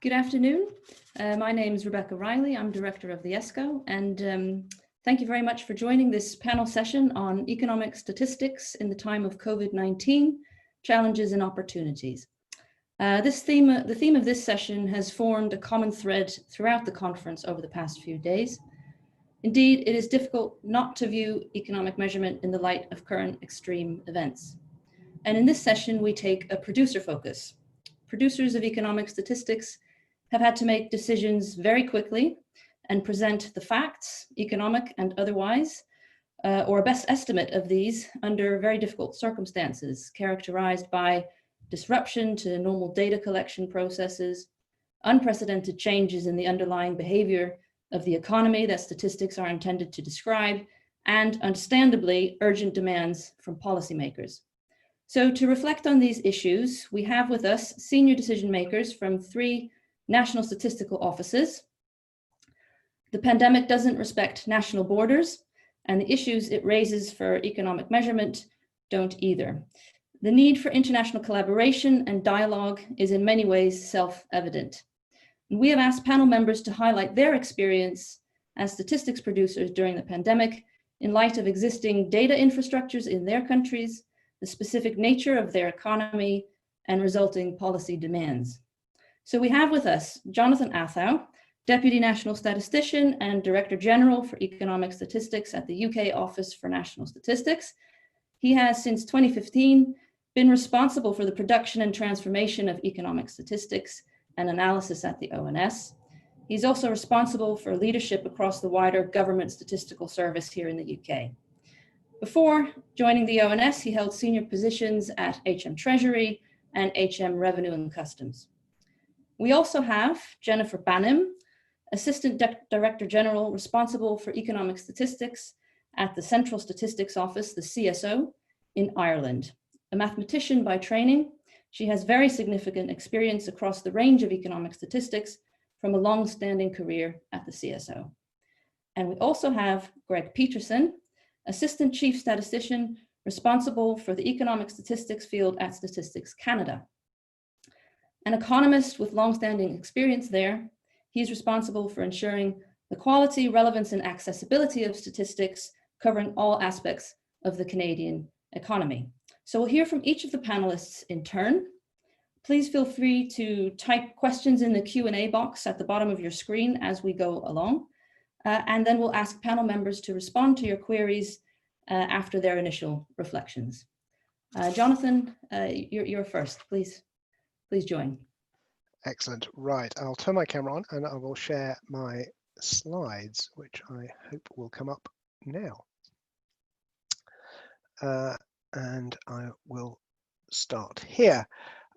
Good afternoon. My name is Rebecca Riley. I'm director of the ESCoE, and thank you very much for joining this panel session on economic statistics in the time of COVID-19, challenges and opportunities. The theme of this session has formed a common thread throughout the conference over the past few days. Indeed, it is difficult not to view economic measurement in the light of current extreme events. And in this session, we take a producer focus. Producers of economic statistics have had to make decisions very quickly and present the facts, economic and otherwise, or a best estimate of these under very difficult circumstances, characterized by disruption to normal data collection processes, unprecedented changes in the underlying behavior of the economy that statistics are intended to describe, and understandably urgent demands from policymakers. So to reflect on these issues, we have with us senior decision makers from 3 national statistical offices. The pandemic doesn't respect national borders, and the issues it raises for economic measurement don't either. The need for international collaboration and dialogue is in many ways self-evident. We have asked panel members to highlight their experience as statistics producers during the pandemic in light of existing data infrastructures in their countries, the specific nature of their economy, and resulting policy demands. So we have with us Jonathan Athow, Deputy National Statistician and Director General for Economic Statistics at the UK Office for National Statistics. He has, since 2015, been responsible for the production and transformation of economic statistics and analysis at the ONS. He's also responsible for leadership across the wider government statistical service here in the UK. Before joining the ONS, he held senior positions at HM Treasury and HM Revenue and Customs. We also have Jennifer Banim, Assistant Director General responsible for economic statistics at the Central Statistics Office, the CSO, in Ireland. A mathematician by training, she has very significant experience across the range of economic statistics from a long-standing career at the CSO. And we also have Greg Peterson, Assistant Chief Statistician responsible for the economic statistics field at StatisticsCanada. An economist with long-standing experience there, he's responsible for ensuring the quality, relevance, and accessibility of statistics covering all aspects of the Canadian economy. So we'll hear from each of the panelists in turn. Please feel free to type questions in the Q&A box at the bottom of your screen as we go along. And then we'll ask panel members to respond to your queries after their initial reflections. Jonathan, you're first, please join. Excellent. Right, I'll turn my camera on and I will share my slides, which I hope will come up now. And I will start here.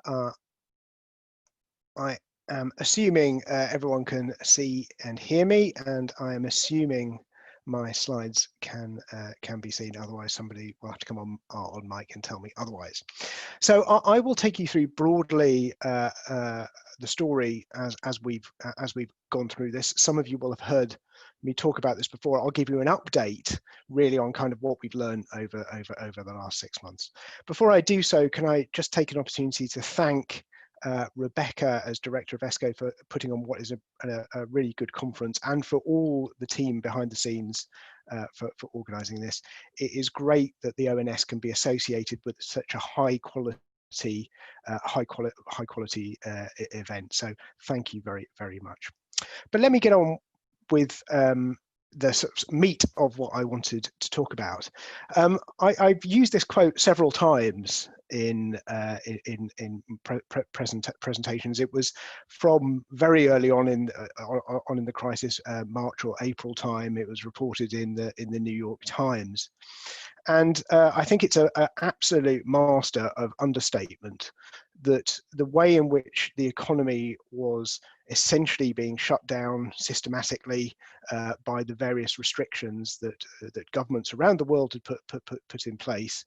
I am assuming everyone can see and hear me, and I am assuming my slides can be seen. Otherwise, somebody will have to come on mic and tell me otherwise. So I will take you through broadly the story as we've gone through this. Some of you will have heard me talk about this before. I'll give you an update really on kind of what we've learned over the last 6 months. Before I do so, can I just take an opportunity to thank Rebecca as Director of ESCoE for putting on what is a really good conference, and for all the team behind the scenes for organising this. It is great that the ONS can be associated with such a high quality event. So thank you very, very much. But let me get on with the sort of meat of what I wanted to talk about. I've used this quote several times in presentations. It was from very early on in the crisis, March or April time. It was reported in the New York Times, and I think it's an absolute master of understatement that the way in which the economy was essentially being shut down systematically by the various restrictions that governments around the world had put in place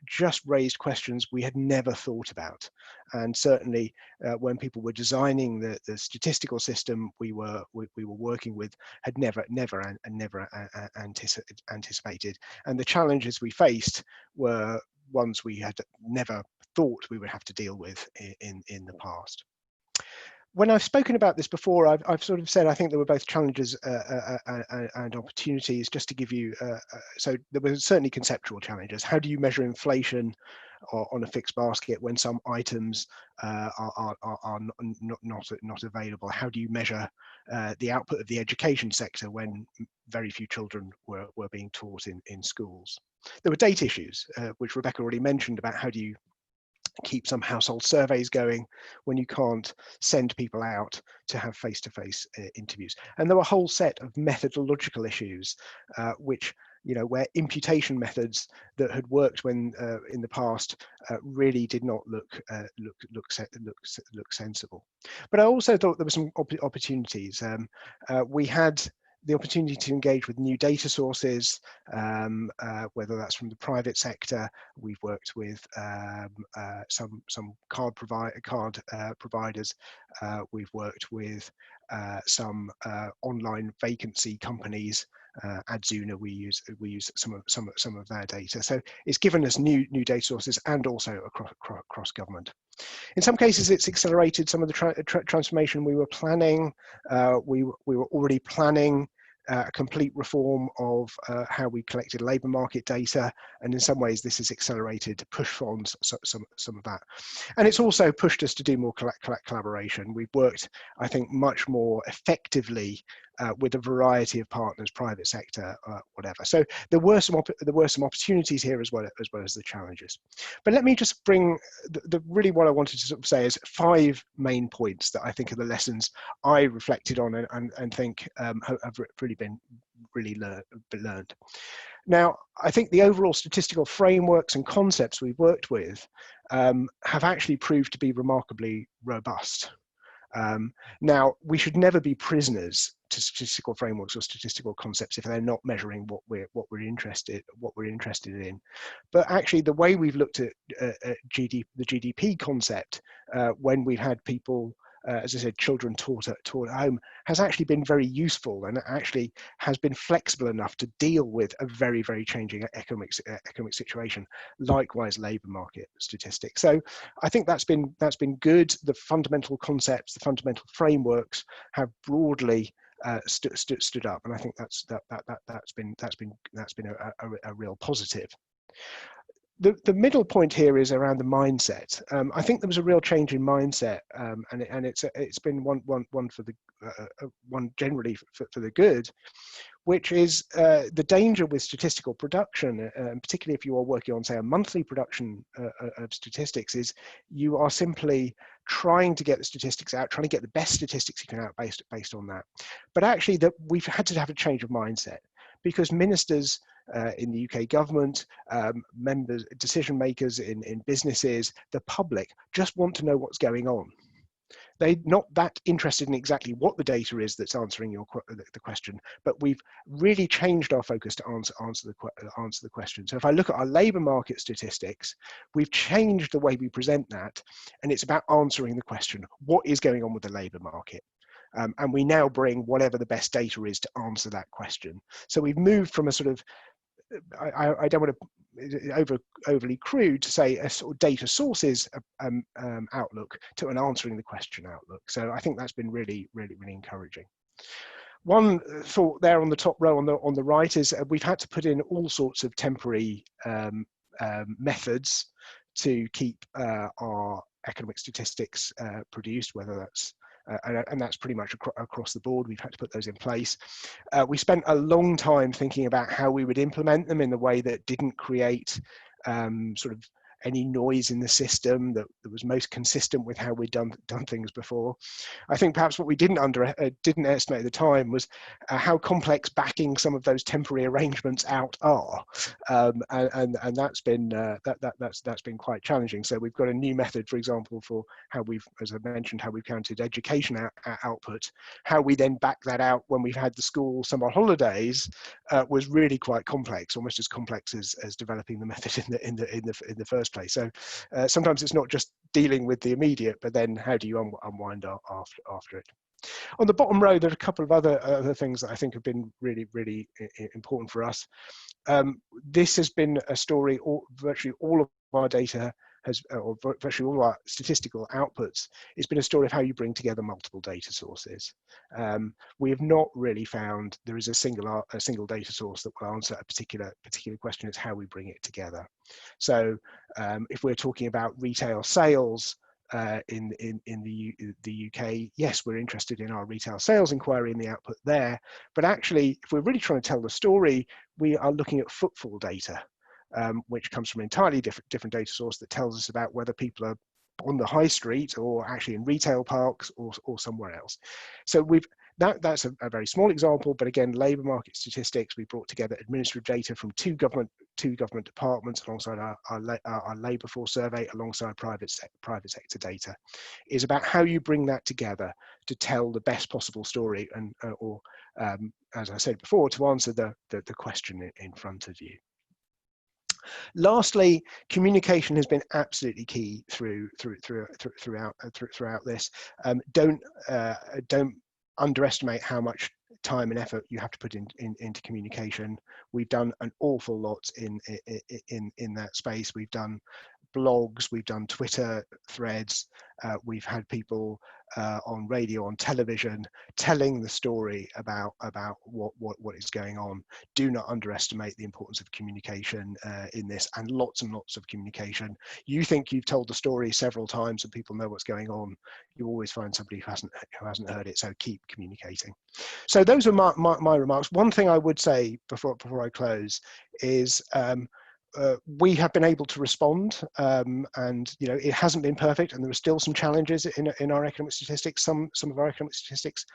just raised questions we had never thought about. And certainly when people were designing the statistical system we were working with, had never anticipated. And the challenges we faced were ones we had never thought we would have to deal with in the past. when I've spoken about this before, I've sort of said I think there were both challenges and opportunities. Just to give you, so there were certainly conceptual challenges. How do you measure inflation on a fixed basket when some items are not available? How do you measure the output of the education sector when very few children were being taught in schools? There were data issues, which Rebecca already mentioned, about how do you keep some household surveys going when you can't send people out to have face-to-face interviews. And there were a whole set of methodological issues, which, where imputation methods that had worked when in the past really did not look sensible. But I also thought there were some opportunities. We had the opportunity to engage with new data sources, whether that's from the private sector. We've worked with some card providers. We've worked with some online vacancy companies. Adzuna, we use some of their data. So it's given us new data sources, and also across government. In some cases, it's accelerated some of the transformation we were planning. We were already planning a complete reform of how we collected labour market data, and in some ways this has accelerated, pushed on some of that. And it's also pushed us to do more collaboration. We've worked, I think, much more effectively with a variety of partners, private sector, whatever. So there were some opportunities here as well as the challenges. But let me just bring really what I wanted to sort of say is 5 main points that I think are the lessons I reflected on and think have really been learned. Now, I think the overall statistical frameworks and concepts we've worked with have actually proved to be remarkably robust. Now, we should never be prisoners to statistical frameworks or statistical concepts if they're not measuring what we're interested in. But actually, the way we've looked at the GDP concept when we've had people, as I said, children taught at home, has actually been very useful, and actually has been flexible enough to deal with a very, very changing economic situation. Likewise, labour market statistics. So I think that's been good. The fundamental concepts, the fundamental frameworks have broadly stood up, and I think that's been a real positive. The middle point here is around the mindset. I think there was a real change in mindset, and it's been one for the one generally for the good, which is the danger with statistical production, particularly if you are working on, say, a monthly production of statistics, is you are simply trying to get the statistics out, trying to get the best statistics you can out based on that. But actually, we've had to have a change of mindset, because ministers in the UK government, members, decision makers in businesses, the public just want to know what's going on. They're not that interested in exactly what the data is that's answering the question, but we've really changed our focus to answer the question. So if I look at our labour market statistics, we've changed the way we present that, and it's about answering the question, what is going on with the labour market? And we now bring whatever the best data is to answer that question. So we've moved from a sort of, I don't want to overly crude to say a sort of data sources outlook to an answering the question outlook. So I think that's been really encouraging. One thought there on the top row on the right is we've had to put in all sorts of temporary methods to keep our economic statistics produced, whether that's and that's pretty much across the board. We've had to put those in place. We spent a long time thinking about how we would implement them in the way that didn't create sort of any noise in the system, that was most consistent with how we'd done things before. I think perhaps what we didn't estimate at the time was how complex backing some of those temporary arrangements out are, and that's been quite challenging. So we've got a new method, for example, for how we've, as I mentioned, how we've counted education output. How we then back that out when we've had the school summer holidays was really quite complex, almost as complex as developing the method in the first place. So sometimes it's not just dealing with the immediate, but then how do you unwind after it? On the bottom row, there are a couple of other things that I think have been really important for us. This has been a story, virtually all of our data or virtually all our statistical outputs, it's been a story of how you bring together multiple data sources. We have not really found there is a single data source that will answer a particular question. It's how we bring it together. So if we're talking about retail sales in the UK, yes, we're interested in our retail sales inquiry and the output there. But actually, if we're really trying to tell the story, we are looking at footfall data, which comes from an entirely different data source that tells us about whether people are on the high street or actually in retail parks or somewhere else. So that's a very small example, but again, labour market statistics, we brought together administrative data from two government departments alongside our labour force survey, alongside private sector data. Is about how you bring that together to tell the best possible story and as I said before, to answer the question in front of you. Lastly, communication has been absolutely key throughout this. Don't underestimate how much time and effort you have to put into communication. We've done an awful lot in that space. We've done blogs, we've done Twitter threads, we've had people on radio, on television, telling the story about what is going on. Do not underestimate the importance of communication in this, and lots of communication. You think you've told the story several times and people know what's going on. You always find somebody who hasn't heard it, so keep communicating. So those are my remarks. One thing I would say before I close is we have been able to respond, and it hasn't been perfect, and there are still some challenges in our economic statistics. Some of our economic statistics,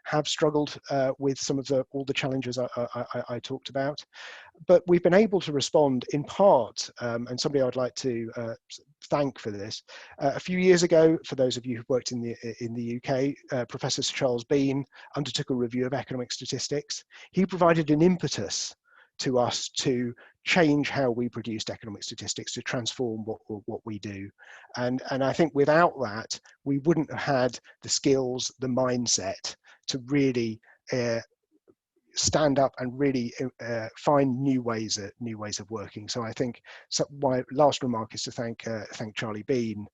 have struggled with all the challenges I talked about, but we've been able to respond in part, and somebody I'd like to thank for this. A few years ago, for those of you who've worked in the UK, Professor Sir Charles Bean undertook a review of economic statistics. He provided an impetus to us to change how we produced economic statistics, to transform what we do. And I think without that, we wouldn't have had the skills, the mindset to really stand up and really find new ways of working. So I think my last remark is to thank Charlie Bean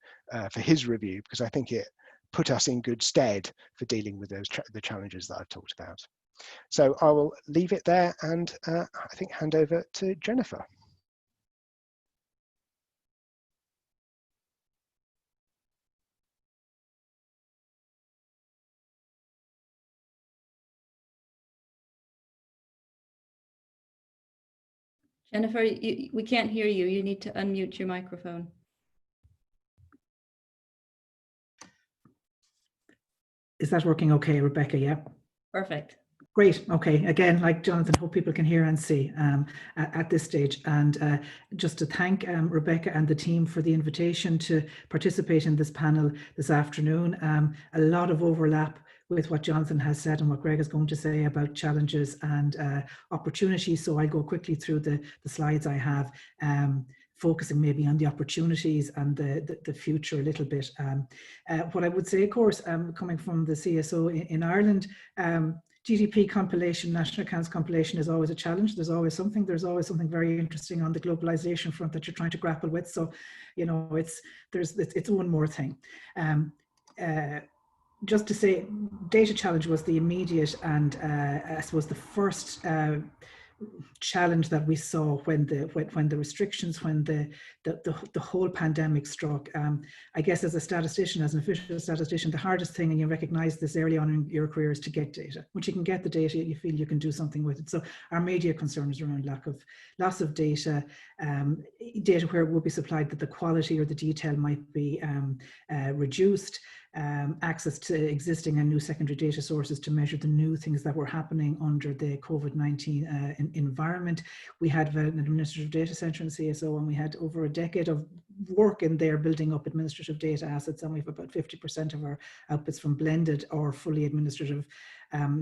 for his review, because I think it put us in good stead for dealing with the challenges that I've talked about. So I will leave it there and I think hand over to Jennifer. Jennifer, we can't hear you. You need to unmute your microphone. Is that working okay, Rebecca? Yeah. Perfect. Great. Okay. Again, like Jonathan, hope people can hear and see at this stage. And just to thank Rebecca and the team for the invitation to participate in this panel this afternoon. A lot of overlap with what Jonathan has said and what Greg is going to say about challenges and opportunities. So I'll go quickly through the slides I have, focusing maybe on the opportunities and the future a little bit. What I would say, of course, coming from the CSO in Ireland, GDP compilation, national accounts compilation is always a challenge. There's always something very interesting on the globalization front that you're trying to grapple with. So, it's one more thing. Just to say, data challenge was the immediate and I suppose the first challenge that we saw when the restrictions, when the whole pandemic struck. I guess as a statistician, as an official statistician, the hardest thing, and you recognize this early on in your career, is to get data. Once you can get the data, you feel you can do something with it. So our major concern is around loss of data, data where it would be supplied that the quality or the detail might be reduced. Access to existing and new secondary data sources to measure the new things that were happening under the COVID-19 environment. We had an administrative data center in CSO, and we had over a decade of work in there building up administrative data assets, and we have about 50% of our outputs from blended or fully administrative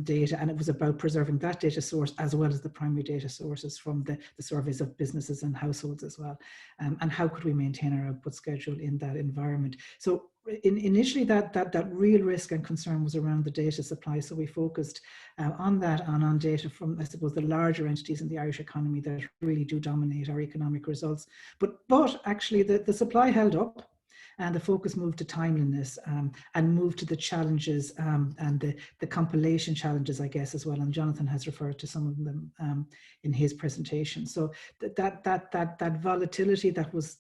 data, and it was about preserving that data source as well as the primary data sources from the surveys of businesses and households as well, and how could we maintain our output schedule in that environment. So initially that real risk and concern was around the data supply, so we focused on that and on data from, I suppose, the larger entities in the Irish economy that really do dominate our economic results. But actually the supply held up, and the focus moved to timeliness, and moved to the challenges and the compilation challenges, I guess, as well. And Jonathan has referred to some of them in his presentation. So that volatility that was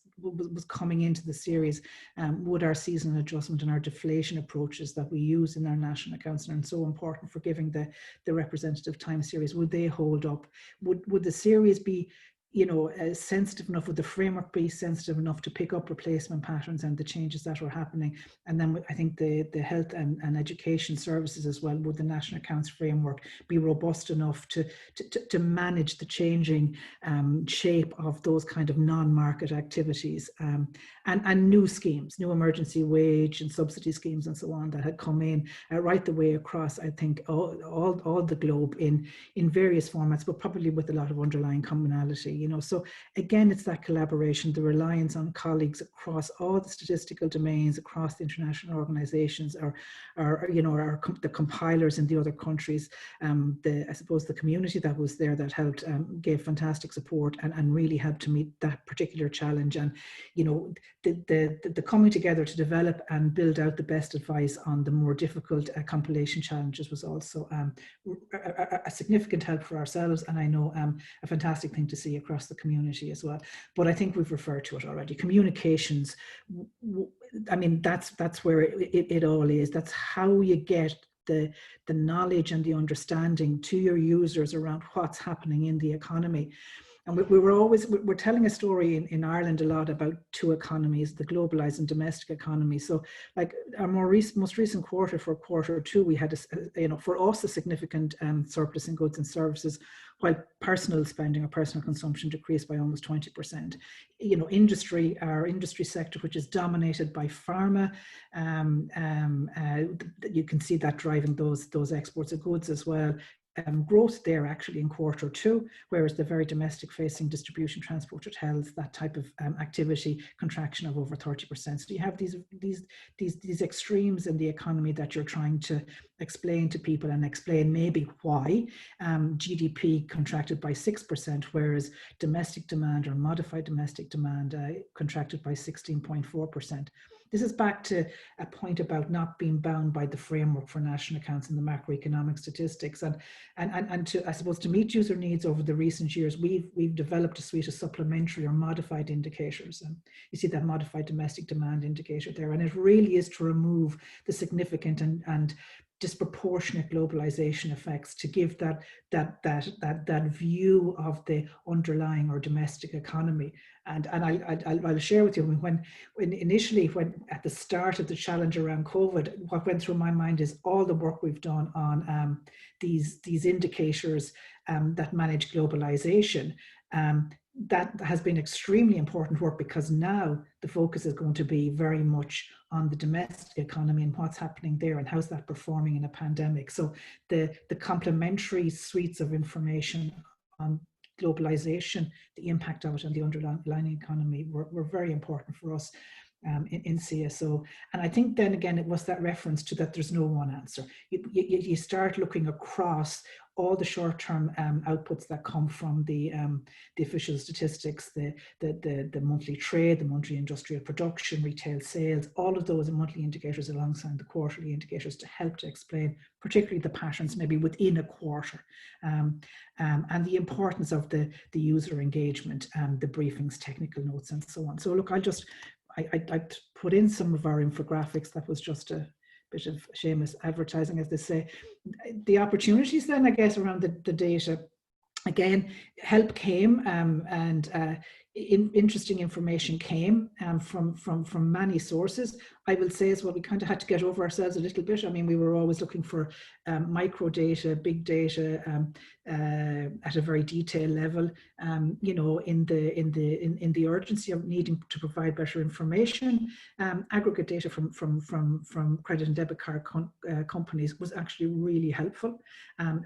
coming into the series, would our seasonal adjustment and our deflation approaches that we use in our national accounts and are so important for giving the representative time series, would they hold up? Would the series be, you know, sensitive enough, would the framework be sensitive enough to pick up replacement patterns and the changes that were happening? And then I think the health and education services as well, would the national accounts framework be robust enough to manage the changing shape of those kind of non-market activities, and new schemes, new emergency wage and subsidy schemes and so on that had come in right the way across, I think, all the globe in various formats, but probably with a lot of underlying commonality. You know, so again, it's that collaboration, the reliance on colleagues across all the statistical domains, across the international organizations, or you know, the compilers in the other countries, I suppose the community that was there that helped, gave fantastic support and really helped to meet that particular challenge. And, you know, the coming together to develop and build out the best advice on the more difficult compilation challenges was also a significant help for ourselves, and I know a fantastic thing to see across the community as well. But I think we've referred to it already. Communications, I mean, that's where it all is. That's how you get the knowledge and the understanding to your users around what's happening in the economy. And we're telling a story in Ireland a lot about two economies, the globalized and domestic economy. So like our most recent quarter, for quarter two, we had, for us, a significant surplus in goods and services, while personal spending or personal consumption decreased by almost 20%. You know, our industry sector, which is dominated by pharma, you can see that driving those exports of goods as well. Growth there actually in quarter two, whereas the very domestic facing distribution, transport, health, that type of activity, contraction of over 30%. So you have these extremes in the economy that you're trying to explain to people and explain maybe why. GDP contracted by 6%, whereas domestic demand or modified domestic demand contracted by 16.4%. This is back to a point about not being bound by the framework for national accounts and the macroeconomic statistics, and to, I suppose, to meet user needs over the recent years, we've developed a suite of supplementary or modified indicators. And you see that modified domestic demand indicator there, and it really is to remove the significant and disproportionate globalization effects, to give that view of the underlying or domestic economy. And I'll share with you, when initially at the start of the challenge around COVID, what went through my mind is all the work we've done on these indicators that manage globalization. That has been extremely important work, because now the focus is going to be very much on the domestic economy and what's happening there and how's that performing in a pandemic. So the complementary suites of information on globalization, the impact of it on the underlying economy were very important for us in CSO. And I think then again, it was that reference to that there's no one answer. You start looking across all the short-term outputs that come from the official statistics, the monthly trade, the monthly industrial production, retail sales, all of those monthly indicators alongside the quarterly indicators to help to explain particularly the patterns maybe within a quarter, and the importance of the user engagement, the briefings, technical notes, and so on. So look, I put in some of our infographics. That was just a bit of shameless advertising, as they say. The opportunities then, I guess, around the data, again, help came, and interesting information came from many sources. I will say as well, we kind of had to get over ourselves a little bit. I mean, we were always looking for micro data, big data at a very detailed level. You know, in the urgency of needing to provide better information, aggregate data from credit and debit card companies was actually really helpful,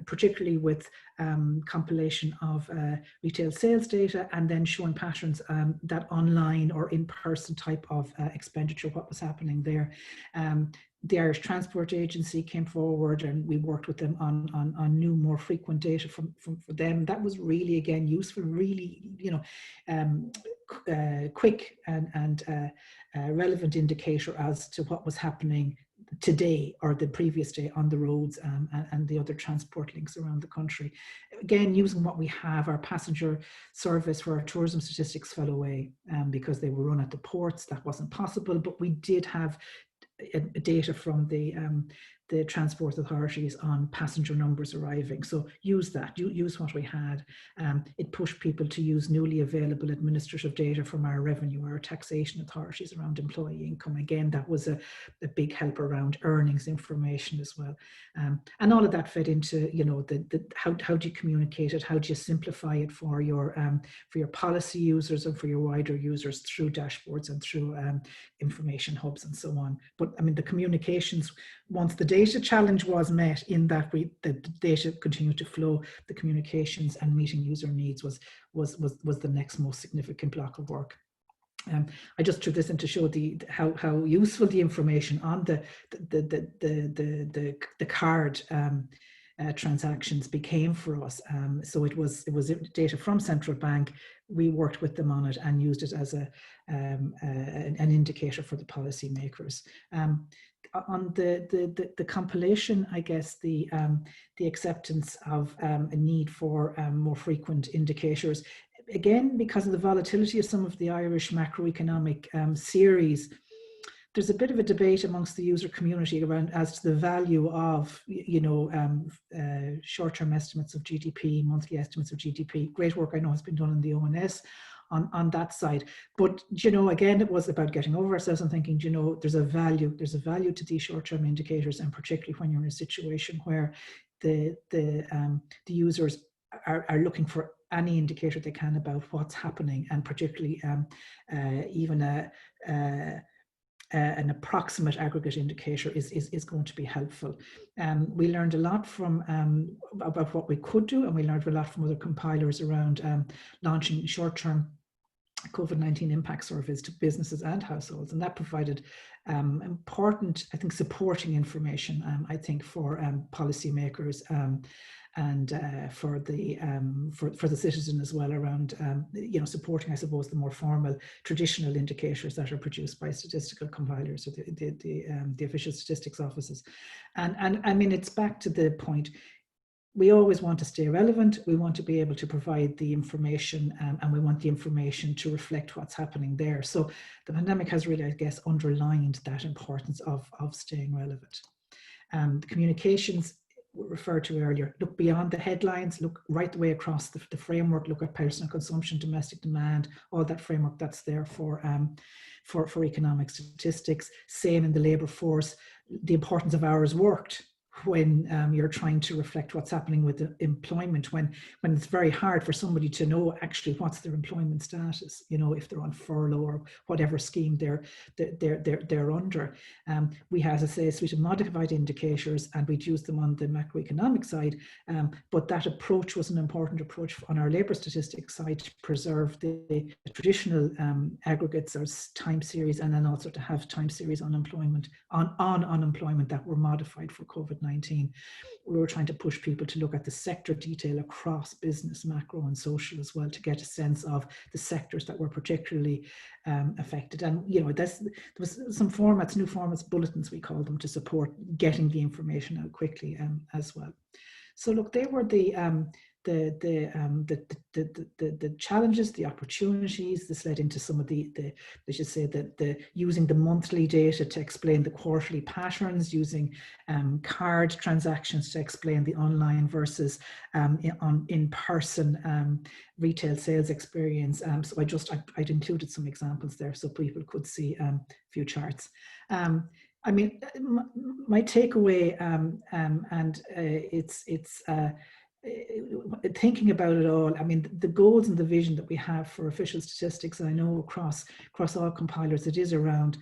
particularly with compilation of retail sales data, and then showing patterns that online or in-person type of expenditure, what was happening there. The Irish Transport Agency came forward, and we worked with them on new, more frequent data for them. That was really, again, useful, really, you know, quick and relevant indicator as to what was happening today or the previous day on the roads and the other transport links around the country. Again, using what we have, our passenger service, where our tourism statistics fell away because they were run at the ports. That wasn't possible, but we did have data from the transport authorities on passenger numbers arriving. So use that, use what we had. It pushed people to use newly available administrative data from our revenue, our taxation authorities around employee income. Again, that was a big help around earnings information as well. And all of that fed into, you know, how do you communicate it? How do you simplify it for your policy users and for your wider users through dashboards and through information hubs and so on. But I mean, the communications, once the data challenge was met, in that the data continued to flow, the communications and meeting user needs was the next most significant block of work. I just threw this in to show how useful the information on the card transactions became for us. So it was data from Central Bank. We worked with them on it and used it as an indicator for the policymakers. On the compilation, I guess the acceptance of a need for more frequent indicators, again, because of the volatility of some of the Irish macroeconomic series, there's a bit of a debate amongst the user community around as to the value of, you know, short-term estimates of GDP, monthly estimates of GDP. Great work, I know, has been done in the ONS on that side. But, you know, again, it was about getting over ourselves and thinking, you know, there's a value to these short-term indicators, and particularly when you're in a situation where the users are looking for any indicator they can about what's happening, and particularly even an approximate aggregate indicator is going to be helpful. We learned a lot from about what we could do, and we learned a lot from other compilers around launching short-term COVID-19 impact surveys to businesses and households, and that provided important, I think, supporting information, I think, for policymakers and for the citizen as well, around you know, supporting, I suppose, the more formal traditional indicators that are produced by statistical compilers or the official statistics offices. And I mean, it's back to the point. We always want to stay relevant. We want to be able to provide the information, and we want the information to reflect what's happening there. So the pandemic has really, I guess, underlined that importance of staying relevant. The communications referred to earlier, look beyond the headlines, look right the way across the framework, look at personal consumption, domestic demand, all that framework that's there for economic statistics. Same in the labour force, the importance of hours worked when you're trying to reflect what's happening with the employment, when it's very hard for somebody to know actually what's their employment status, you know, if they're on furlough or whatever scheme they're under. We have, as I say, a suite of modified indicators, and we'd use them on the macroeconomic side, but that approach was an important approach on our labour statistics side to preserve the traditional aggregates or time series, and then also to have time series on unemployment that were modified for COVID-19. We were trying to push people to look at the sector detail across business, macro and social as well, to get a sense of the sectors that were particularly affected. And, you know, there was some formats, new formats, bulletins we call them, to support getting the information out quickly as well. So look, they were the the challenges, the opportunities. This led into some of the I should say the using the monthly data to explain the quarterly patterns, using card transactions to explain the online versus in-person retail sales experience. So I'd included some examples there so people could see a few charts. I mean, my takeaway, and it's thinking about it all. I mean, the goals and the vision that we have for official statistics, I know across all compilers, it is around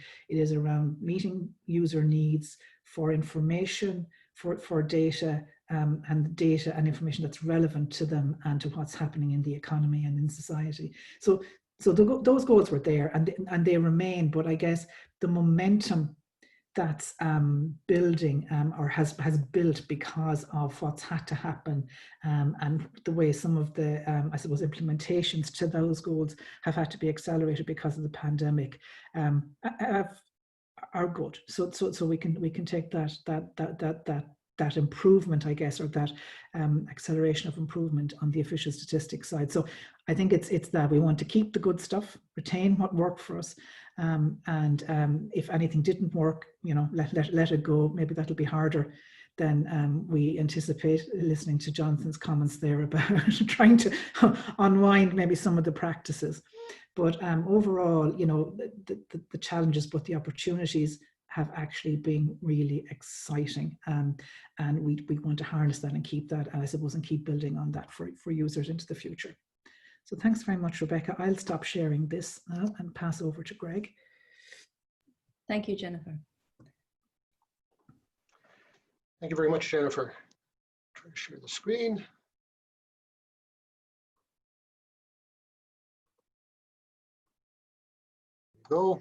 meeting user needs for information, for data, and data and information that's relevant to them and to what's happening in the economy and in society. So those goals were there, and they remain. But I guess the momentum that's building or has built because of what's had to happen, and the way some of the I suppose implementations to those goals have had to be accelerated because of the pandemic, are good. So we can take that improvement, I guess, or that acceleration of improvement on the official statistics side. So I think it's that we want to keep the good stuff, retain what worked for us, and if anything didn't work, you know, let it go. Maybe that'll be harder than we anticipate, listening to Jonathan's comments there about trying to unwind maybe some of the practices. But overall, you know, the challenges, but the opportunities have actually been really exciting, and we want to harness that and keep that, and I suppose, and keep building on that for users into the future. So thanks very much, Rebecca. I'll stop sharing this now and pass over to Greg. Thank you, Jennifer. Thank you very much, Jennifer. Try to share the screen. There we go.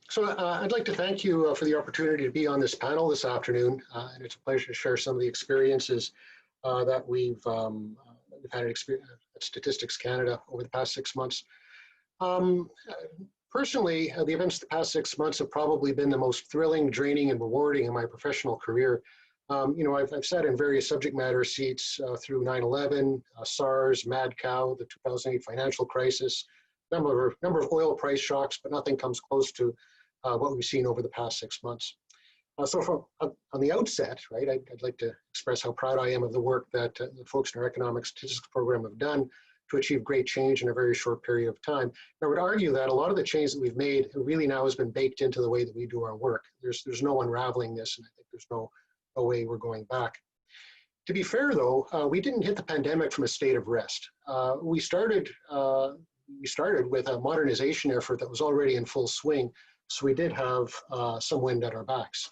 So I'd like to thank you for the opportunity to be on this panel this afternoon, and it's a pleasure to share some of the experiences that we've had at Statistics Canada over the past 6 months. Personally, the events of the past 6 months have probably been the most thrilling, draining, and rewarding in my professional career. You know, I've sat in various subject matter seats through 9/11, SARS, Mad Cow, the 2008 financial crisis, number of oil price shocks, but nothing comes close to what we've seen over the past 6 months. So from on the outset, right, I'd like to express how proud I am of the work that the folks in our economic statistics program have done to achieve great change in a very short period of time. I would argue that a lot of the change that we've made really now has been baked into the way that we do our work. There's no unraveling this, and I think there's no way we're going back. To be fair, though, we didn't hit the pandemic from a state of rest. We started with a modernization effort that was already in full swing, so we did have some wind at our backs.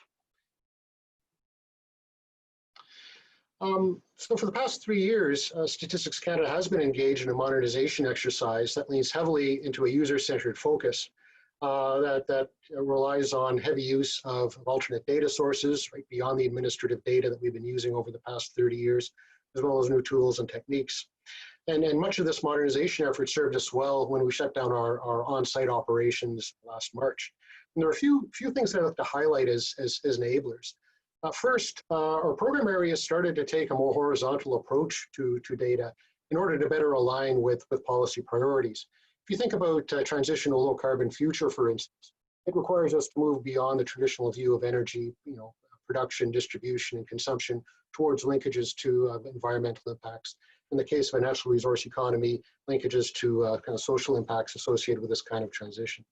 So for the past 3 years, Statistics Canada has been engaged in a modernization exercise that leans heavily into a user-centered focus that relies on heavy use of alternate data sources, right, beyond the administrative data that we've been using over the past 30 years, as well as new tools and techniques. And much of this modernization effort served us well when we shut down our on-site operations last March. And there are a few things that I have to highlight as enablers. First, our program areas started to take a more horizontal approach to data in order to better align with policy priorities. If you think about transition to a low carbon future, for instance, it requires us to move beyond the traditional view of energy, you know, production, distribution, and consumption towards linkages to environmental impacts. In the case of a natural resource economy, linkages to kind of social impacts associated with this kind of transition.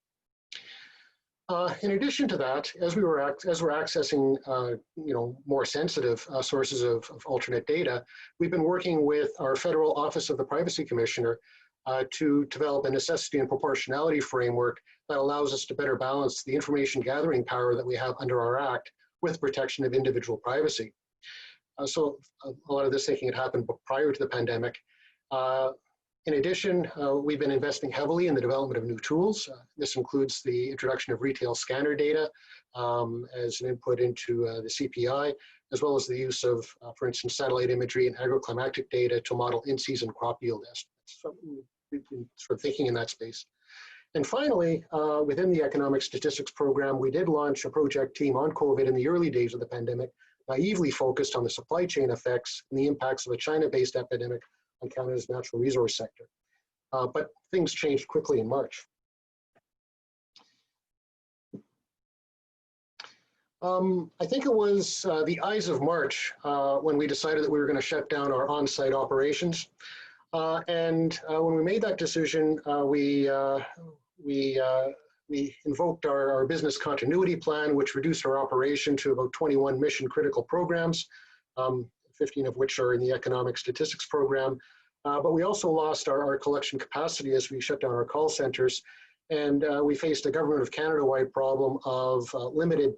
In addition to that, as we're accessing you know, more sensitive sources of alternate data, we've been working with our Federal Office of the Privacy Commissioner to develop a necessity and proportionality framework that allows us to better balance the information gathering power that we have under our Act with protection of individual privacy. So a lot of this thinking had happened prior to the pandemic. In addition, we've been investing heavily in the development of new tools. This includes the introduction of retail scanner data as an input into the CPI, as well as the use of, for instance, satellite imagery and agroclimatic data to model in-season crop yield estimates. So we've been sort of thinking in that space. And finally, within the economic statistics program, we did launch a project team on COVID in the early days of the pandemic naively focused on the supply chain effects and the impacts of a China-based epidemic on Canada's natural resource sector. But things changed quickly in March. I think it was the Ides of March when we decided that we were going to shut down our on-site operations. And when we made that decision, we invoked our business continuity plan, which reduced our operation to about 21 mission critical programs, 15 of which are in the economic statistics program. But we also lost our collection capacity as we shut down our call centers. And we faced a Government of Canada-wide problem of limited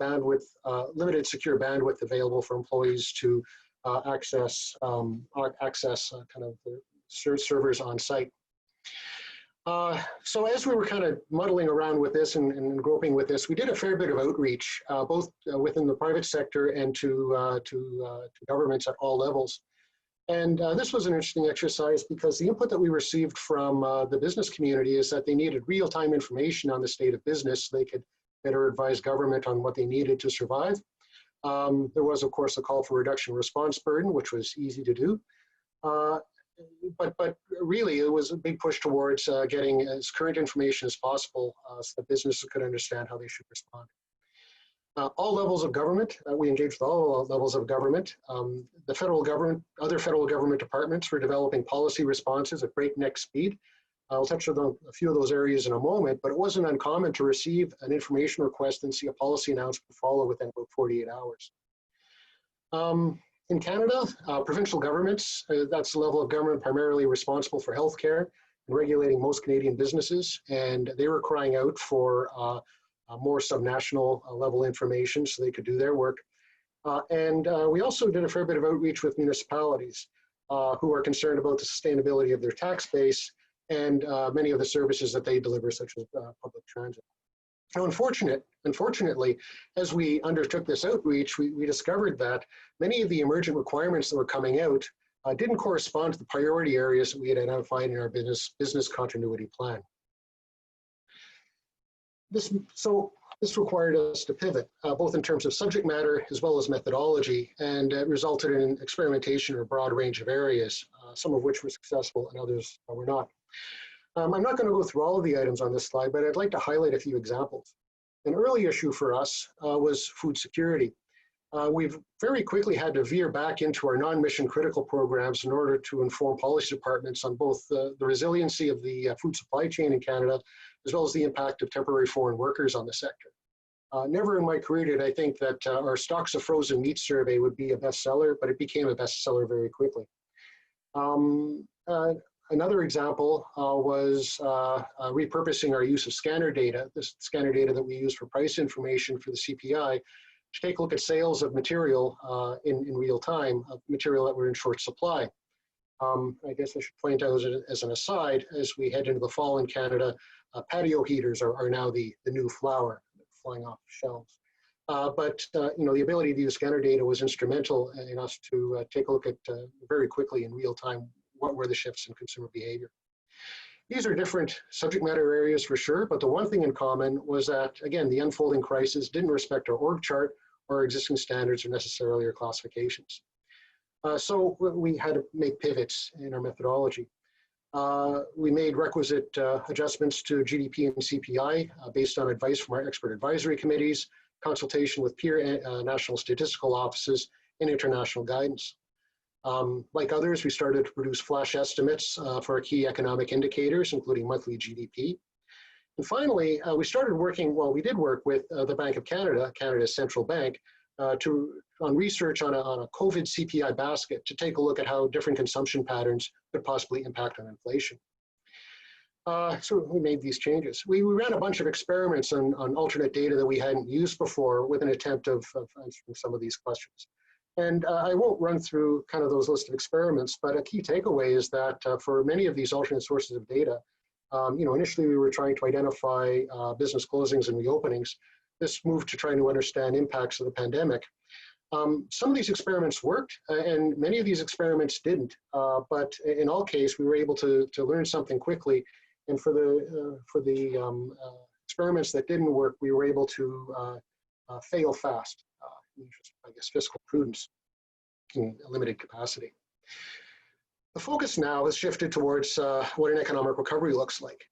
secure bandwidth available for employees to access kind of the servers on site. So as we were kind of muddling around with this and groping with this, we did a fair bit of outreach, both within the private sector and to governments at all levels. And this was an interesting exercise because the input that we received from the business community is that they needed real-time information on the state of business so they could better advise government on what they needed to survive. There was, of course, a call for reduction response burden, which was easy to do. But really, it was a big push towards getting as current information as possible so that businesses could understand how they should respond. All levels of government, we engaged with all levels of government. The federal government, other federal government departments were developing policy responses at breakneck speed. I'll touch on a few of those areas in a moment, but it wasn't uncommon to receive an information request and see a policy announcement follow within about 48 hours. In Canada, provincial governments, that's the level of government primarily responsible for healthcare and regulating most Canadian businesses, and they were crying out for more subnational level information so they could do their work. And we also did a fair bit of outreach with municipalities who are concerned about the sustainability of their tax base and many of the services that they deliver, such as public transit. Now, unfortunately, as we undertook this outreach, we discovered that many of the emergent requirements that were coming out didn't correspond to the priority areas that we had identified in our business continuity plan. This required us to pivot, both in terms of subject matter as well as methodology, and it resulted in experimentation in a broad range of areas, some of which were successful and others were not. I'm not going to go through all of the items on this slide, but I'd like to highlight a few examples. An early issue for us was food security. We've very quickly had to veer back into our non-mission critical programs in order to inform policy departments on both the resiliency of the food supply chain in Canada, as well as the impact of temporary foreign workers on the sector. Never in my career did I think that our stocks of frozen meat survey would be a bestseller, but it became a bestseller very quickly. Another example was repurposing our use of scanner data, this scanner data that we use for price information for the CPI, to take a look at sales of material in real time, of material that were in short supply. I guess I should point out as an aside, as we head into the fall in Canada, patio heaters are now the new flower flying off shelves. But the ability to use scanner data was instrumental in us to take a look at very quickly in real time what were the shifts in consumer behavior. These are different subject matter areas for sure, but the one thing in common was that, again, the unfolding crisis didn't respect our org chart or our existing standards or necessarily our classifications. So we had to make pivots in our methodology. We made requisite adjustments to GDP and CPI based on advice from our expert advisory committees, consultation with peer national statistical offices, and international guidance. Like others, we started to produce flash estimates for our key economic indicators, including monthly GDP. And finally, we started working, we did work with the Bank of Canada, Canada's central bank, on research on a COVID CPI basket to take a look at how different consumption patterns could possibly impact on inflation. So we made these changes. We ran a bunch of experiments on alternate data that we hadn't used before with an attempt of answering some of these questions. And I won't run through kind of those list of experiments, but a key takeaway is that for many of these alternate sources of data, initially we were trying to identify business closings and reopenings. This moved to trying to understand impacts of the pandemic. Some of these experiments worked, and many of these experiments didn't. But in all cases, we were able to learn something quickly. And for the experiments that didn't work, we were able to fail fast. I guess, fiscal prudence in a limited capacity. The focus now has shifted towards what an economic recovery looks like.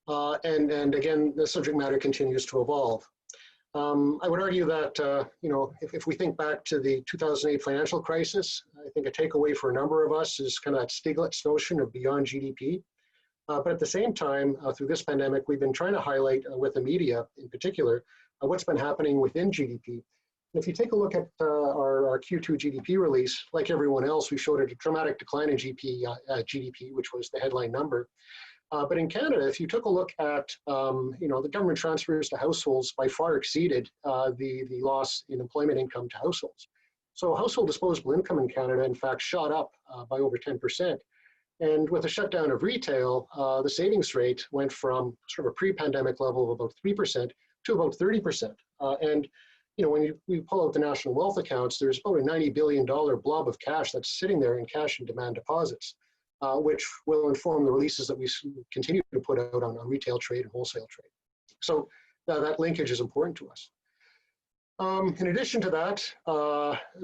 And again, the subject matter continues to evolve. I would argue that, if we think back to the 2008 financial crisis, I think a takeaway for a number of us is kind of that Stiglitz notion of beyond GDP. But at the same time, through this pandemic, we've been trying to highlight with the media in particular, what's been happening within GDP. And if you take a look at our Q2 GDP release, like everyone else, we showed a dramatic decline in GDP, which was the headline number. But in Canada, if you took a look at, the government transfers to households by far exceeded the loss in employment income to households. So household disposable income in Canada, in fact, shot up by over 10%. And with the shutdown of retail, the savings rate went from sort of a pre-pandemic level of about 3% to about 30%. And when we pull out the national wealth accounts, there's about a $90 billion blob of cash that's sitting there in cash and demand deposits, which will inform the releases that we continue to put out on retail trade and wholesale trade. So that linkage is important to us. In addition to that,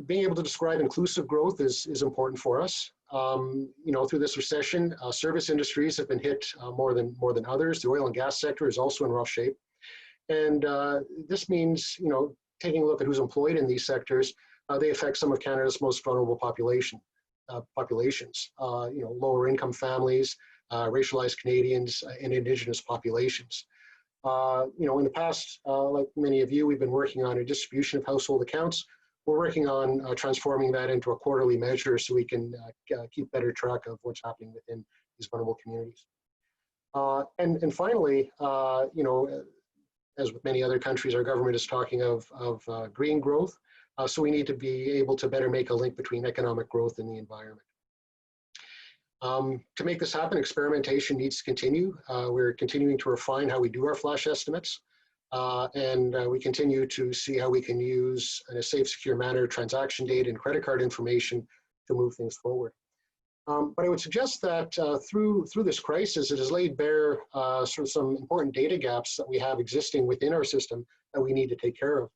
being able to describe inclusive growth is important for us. Through this recession, service industries have been hit more than others. The oil and gas sector is also in rough shape. And this means, taking a look at who's employed in these sectors, they affect some of Canada's most vulnerable populations, lower income families, racialized Canadians, and Indigenous populations. In the past, like many of you, we've been working on a distribution of household accounts. We're working on transforming that into a quarterly measure so we can keep better track of what's happening within these vulnerable communities. And finally, as with many other countries, our government is talking of green growth. So we need to be able to better make a link between economic growth and the environment. To make this happen, experimentation needs to continue. We're continuing to refine how we do our flash estimates. And we continue to see how we can use, in a safe, secure manner, transaction data and credit card information to move things forward. But I would suggest that through this crisis, it has laid bare sort of some important data gaps that we have existing within our system that we need to take care of.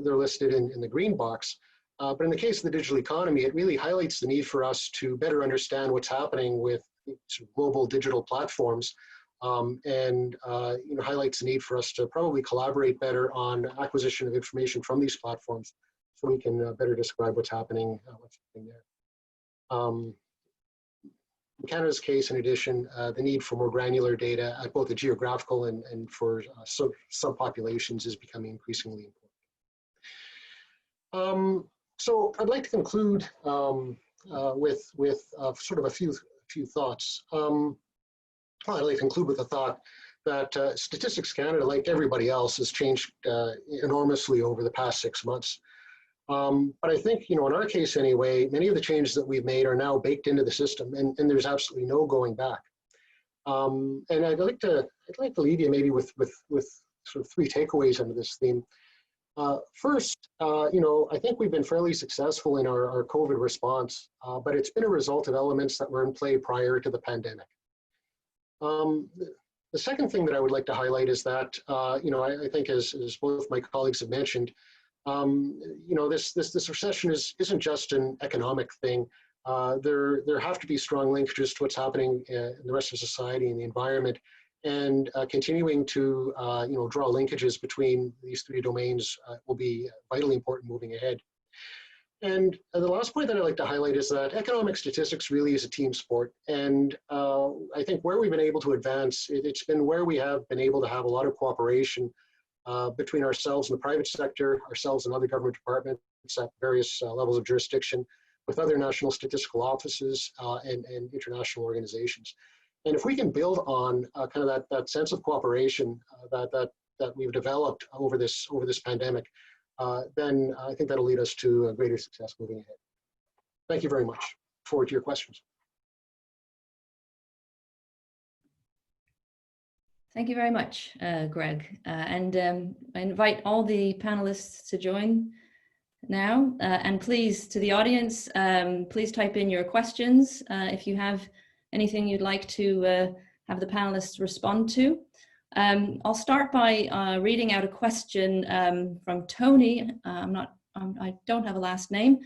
They're listed in the green box. But in the case of the digital economy, it really highlights the need for us to better understand what's happening with global digital platforms, and highlights the need for us to probably collaborate better on acquisition of information from these platforms so we can better describe what's happening there. In Canada's case, in addition, the need for more granular data at both the geographical and for subpopulations is becoming increasingly important. So I'd like to conclude with sort of a few thoughts. I'd like to conclude with the thought that Statistics Canada, like everybody else, has changed enormously over the past 6 months. But I think, in our case anyway, many of the changes that we've made are now baked into the system, and there's absolutely no going back. And I'd like to leave you maybe with sort of 3 takeaways under this theme. First, I think we've been fairly successful in our COVID response, but it's been a result of elements that were in play prior to the pandemic. The second thing that I would like to highlight is that, I think as both my colleagues have mentioned, this recession isn't just an economic thing. There have to be strong linkages to what's happening in the rest of society and the environment, and continuing to draw linkages between these 3 domains will be vitally important moving ahead. And the last point that I'd like to highlight is that economic statistics really is a team sport. And I think where we've been able to advance, it's been where we have been able to have a lot of cooperation between ourselves and the private sector, ourselves and other government departments at various levels of jurisdiction, with other national statistical offices and international organizations. And if we can build on kind of that sense of cooperation that we've developed over this pandemic, then I think that'll lead us to a greater success moving ahead. Thank you very much. Forward to your questions. Thank you very much, Greg. And I invite all the panelists to join now. And please, to the audience, please type in your questions if you have anything you'd like to have the panelists respond to. I'll start by reading out a question from Tony. I'm not I don't have a last name,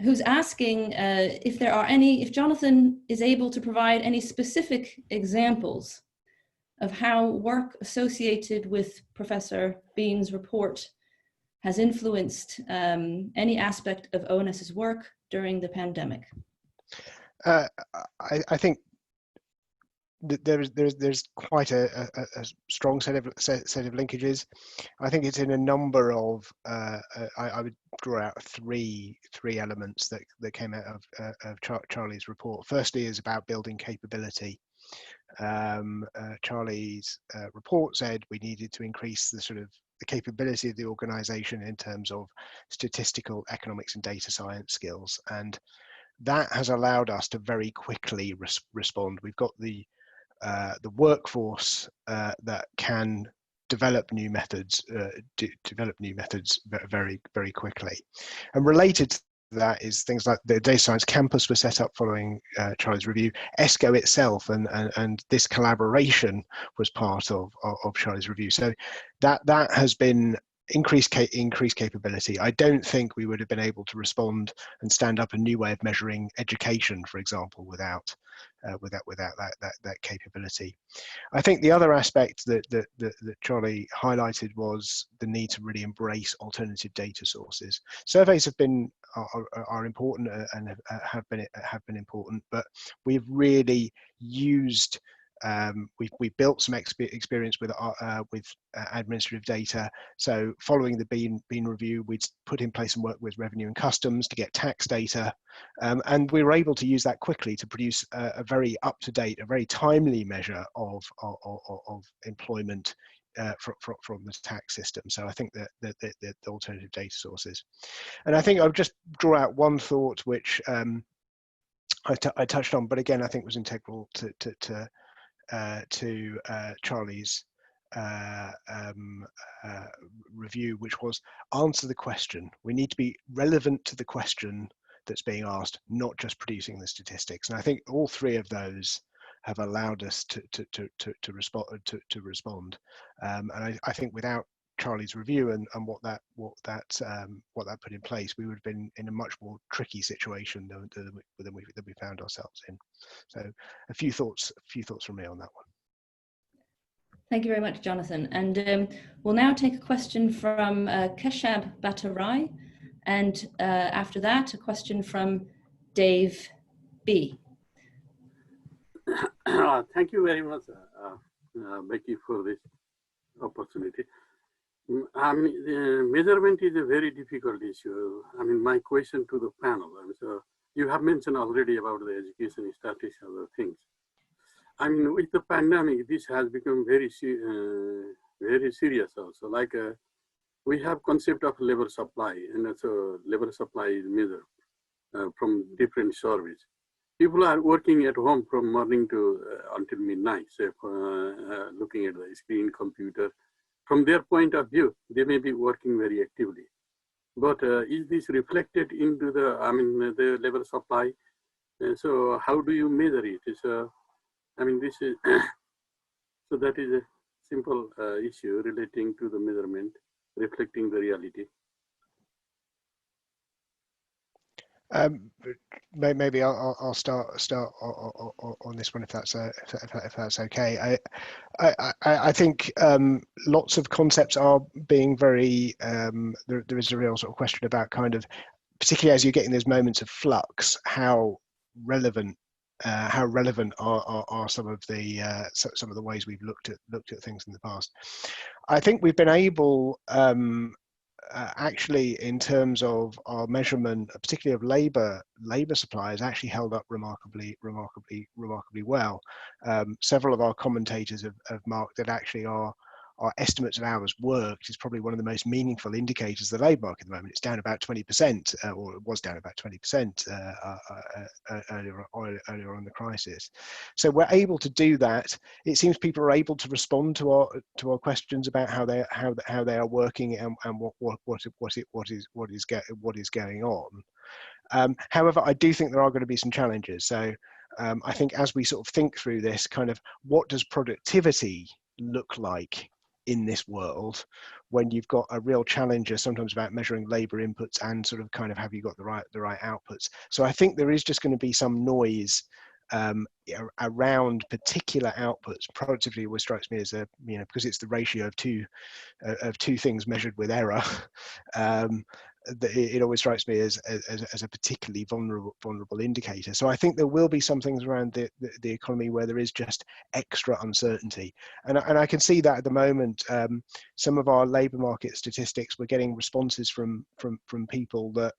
who's asking if Jonathan is able to provide any specific examples of how work associated with Professor Bean's report has influenced any aspect of ONS's work during the pandemic. I think there's quite a strong set of linkages. I think it's in a number of. I would draw out three elements that came out of Charlie's report. Firstly, is about building capability. Charlie's report said we needed to increase the capability of the organization in terms of statistical, economics, and data science skills, and that has allowed us to very quickly respond. We've got the workforce that can develop new methods, very, very quickly. And related to that is things like the data science campus was set up following Charlie's review. ESCoE itself and this collaboration was part of Charlie's review. So that has been increased capability. I don't think we would have been able to respond and stand up a new way of measuring education, for example, without that capability. I think the other aspect that Charlie highlighted was the need to really embrace alternative data sources. Surveys are important and have been important, but we've really used. We've built some experience with administrative data. So following the Bean review, we'd put in place some work with revenue and customs to get tax data, and we were able to use that quickly to produce a very up-to-date, a very timely measure of employment from the tax system. So I think that the alternative data sources, and I think I'll just draw out one thought which I touched on, but again I think was integral to Charlie's review, which was answer the question. We need to be relevant to the question that's being asked, not just producing the statistics. And I think all three of those have allowed us to respond. And I think without Charlie's review and what that put in place, we would have been in a much more tricky situation than we found ourselves in. So a few thoughts from me on that one. Thank you very much, Jonathan. And we'll now take a question from Keshab Batarai, and after that, a question from Dave B. Thank you very much, Becky, for this opportunity. Measurement is a very difficult issue. My question to the panel. So you have mentioned already about the education statistics and other things. With the pandemic, this has become very serious also. Like we have concept of labor supply, and so labor supply is measured from different surveys. People are working at home from morning to until midnight, so looking at the screen, computer. From their point of view, they may be working very actively. But is this reflected into the labor supply? So how do you measure it? This is so that is a simple issue relating to the measurement, reflecting the reality. Maybe I'll start on this one if that's okay. I think lots of concepts are being very. There is a real sort of question about kind of, particularly as you're getting those moments of flux, how relevant are some of the ways we've looked at things in the past. I think we've been able. Actually, in terms of our measurement, particularly of labor supply, has actually held up remarkably well. Several of our commentators have marked that actually our estimates of hours worked is probably one of the most meaningful indicators of the labour market at the moment. It's down about 20%, or it was down about 20% earlier on in the crisis. So we're able to do that. It seems people are able to respond to our questions about how they are working and what is going on. However, I do think there are going to be some challenges. So I think as we sort of think through this, kind of what does productivity look like in this world when you've got a real challenger sometimes about measuring labor inputs and sort of kind of have you got the right outputs. So I think there is just going to be some noise around particular outputs. Productivity always strikes me as a, you know, because it's the ratio of two things measured with error. It always strikes me as a particularly vulnerable indicator. So I think there will be some things around the economy where there is just extra uncertainty, and I can see that at the moment. Some of our labour market statistics, we're getting responses from people that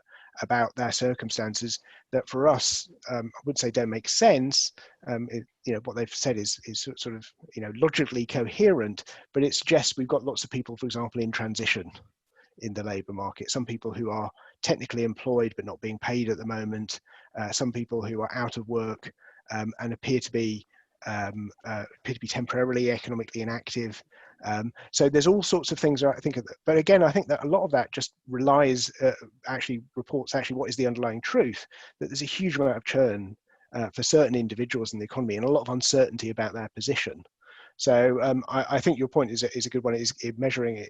about their circumstances that for us, I would say don't make sense. You know, what they've said is sort of, you know, logically coherent, but it suggests we've got lots of people, for example, in transition in the labour market, some people who are technically employed but not being paid at the moment, some people who are out of work and appear to be temporarily economically inactive. So there's all sorts of things, I think, but again, I think that a lot of that just relies, reports what is the underlying truth, that there's a huge amount of churn for certain individuals in the economy and a lot of uncertainty about their position. So I think your point is a good one. Measurement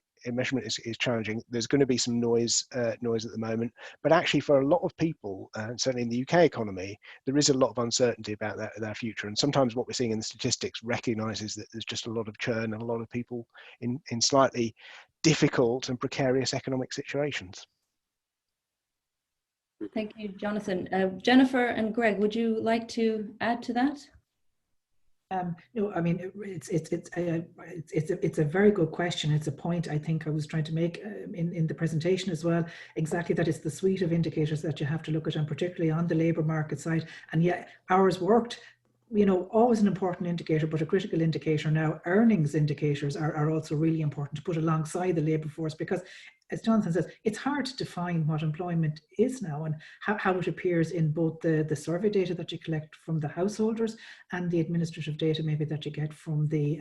is challenging. There's going to be some noise at the moment, but actually for a lot of people, certainly in the UK economy, there is a lot of uncertainty about their future. And sometimes what we're seeing in the statistics recognises that there's just a lot of churn and a lot of people in slightly difficult and precarious economic situations. Thank you, Jonathan. Jennifer and Greg, would you like to add to that? No, I mean, it's a very good question. It's a point I think I was trying to make in the presentation as well. Exactly, that it's the suite of indicators that you have to look at, and particularly on the labour market side. And yet, hours worked, you know, always an important indicator, but a critical indicator now. Earnings indicators are also really important to put alongside the labour force, because, as Jonathan says, it's hard to define what employment is now and how it appears in both the survey data that you collect from the householders and the administrative data maybe that you get from the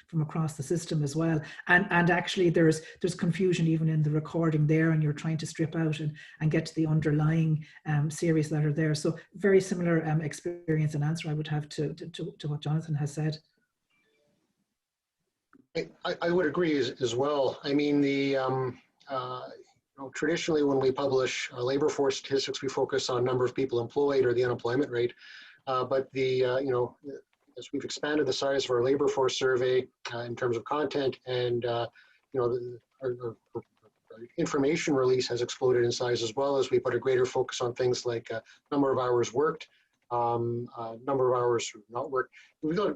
from across the system as well. And actually there's confusion even in the recording there, and you're trying to strip out and get to the underlying series that are there. So very similar experience and answer I would have to what Jonathan has said. I would agree as well. I mean, traditionally when we publish labor force statistics, we focus on number of people employed or the unemployment rate. But as we've expanded the size of our labor force survey in terms of content, and our information release has exploded in size as well, as we put a greater focus on things like number of hours worked, number of hours not worked. We've got,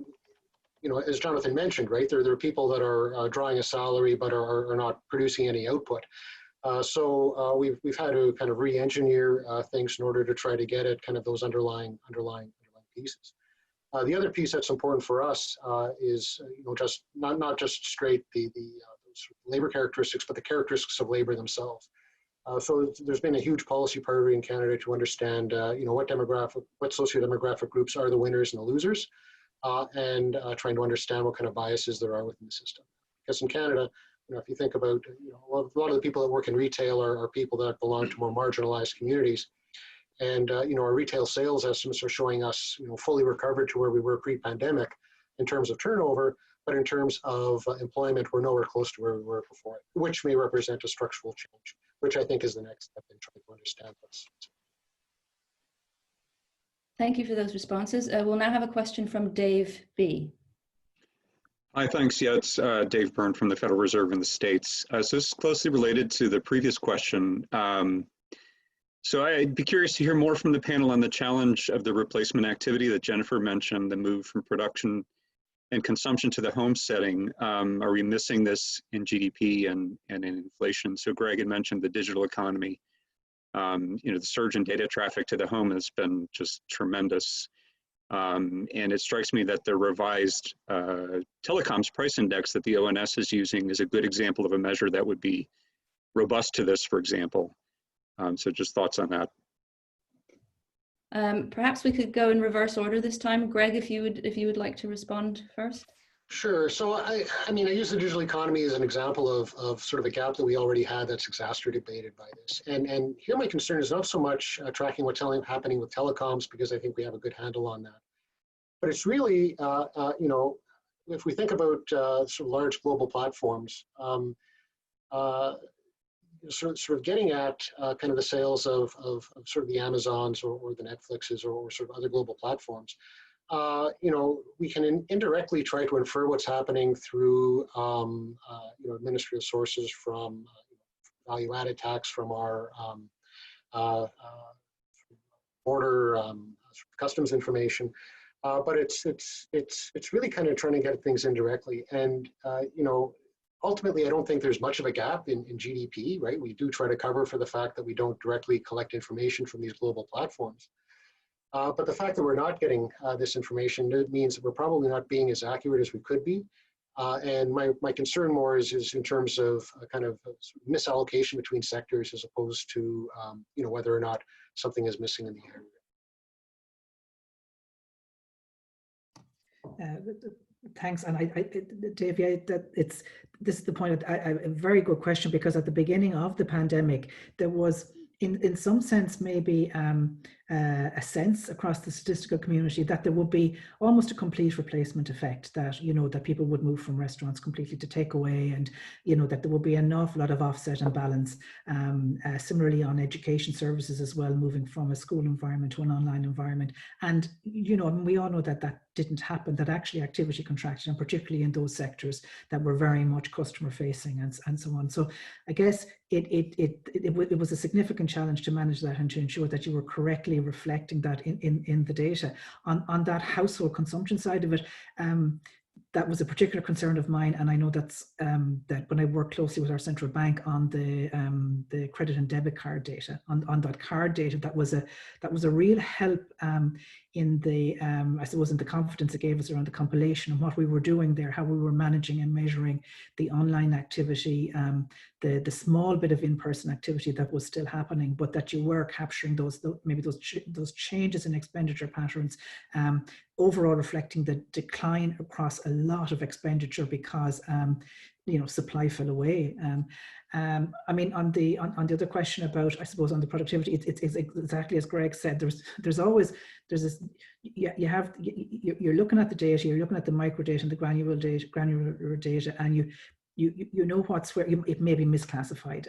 as Jonathan mentioned, right, there are people that are drawing a salary but are not producing any output. So we've had to kind of re-engineer things in order to try to get at kind of those underlying pieces. The other piece that's important for us is just not just straight the labor characteristics, but the characteristics of labor themselves. So there's been a huge policy priority in Canada to understand what socio-demographic groups are the winners and the losers. And trying to understand what kind of biases there are within the system. Because in Canada, if you think about, a lot of the people that work in retail are people that belong to more marginalized communities. And, our retail sales estimates are showing us, fully recovered to where we were pre-pandemic in terms of turnover, but in terms of employment, we're nowhere close to where we were before, which may represent a structural change, which I think is the next step in trying to understand this. Thank you for those responses. We'll now have a question from Dave B. Hi, thanks. Yeah, it's Dave Byrne from the Federal Reserve in the States. So this is closely related to the previous question. So I'd be curious to hear more from the panel on the challenge of the replacement activity that Jennifer mentioned, the move from production and consumption to the home setting. Are we missing this in GDP and in inflation? So Greg had mentioned the digital economy. The surge in data traffic to the home has been just tremendous. And it strikes me that the revised telecoms price index that the ONS is using is a good example of a measure that would be robust to this, for example. So just thoughts on that. Perhaps we could go in reverse order this time. Greg, if you would like to respond first. Sure. So I use the digital economy as an example of sort of a gap that we already had that's exacerbated by this. And here my concern is not so much tracking what's happening with telecoms, because I think we have a good handle on that. But it's really, if we think about sort of large global platforms, sort of getting at kind of the sales of sort of the Amazons or the Netflixes or sort of other global platforms, we can indirectly try to infer what's happening through administrative sources from value-added tax from our border customs information, but it's really kind of trying to get things indirectly. And ultimately, I don't think there's much of a gap in GDP, right? We do try to cover for the fact that we don't directly collect information from these global platforms. But the fact that we're not getting this information means that we're probably not being as accurate as we could be. And my concern more is in terms of kind of misallocation between sectors as opposed to whether or not something is missing in the aggregate. Thanks, and Dave, this is the point. A very good question, because at the beginning of the pandemic, there was, in some sense, maybe a sense across the statistical community that there would be almost a complete replacement effect, that that people would move from restaurants completely to takeaway, and that there would be an awful lot of offset and balance. Similarly on education services as well, moving from a school environment to an online environment, and we all know that that didn't happen, that actually activity contracted, and particularly in those sectors that were very much customer facing and so on. So I guess it was a significant challenge to manage that and to ensure that you were correctly reflecting that in the data. On that household consumption side of it, that was a particular concern of mine, and I know that's that when I worked closely with our central bank on the credit and debit card data, on that card data, that was a real help in the I suppose in the confidence it gave us around the compilation and what we were doing there, how we were managing and measuring the online activity, the small bit of in-person activity that was still happening, but that you were capturing those changes in expenditure patterns, overall reflecting the decline across a lot of expenditure because supply fell away. I mean, on the other question about, I suppose, on the productivity, it's exactly as Greg said. There's this, you're looking at the data, you're looking at the micro data and the granular data, and you know what's where it may be misclassified,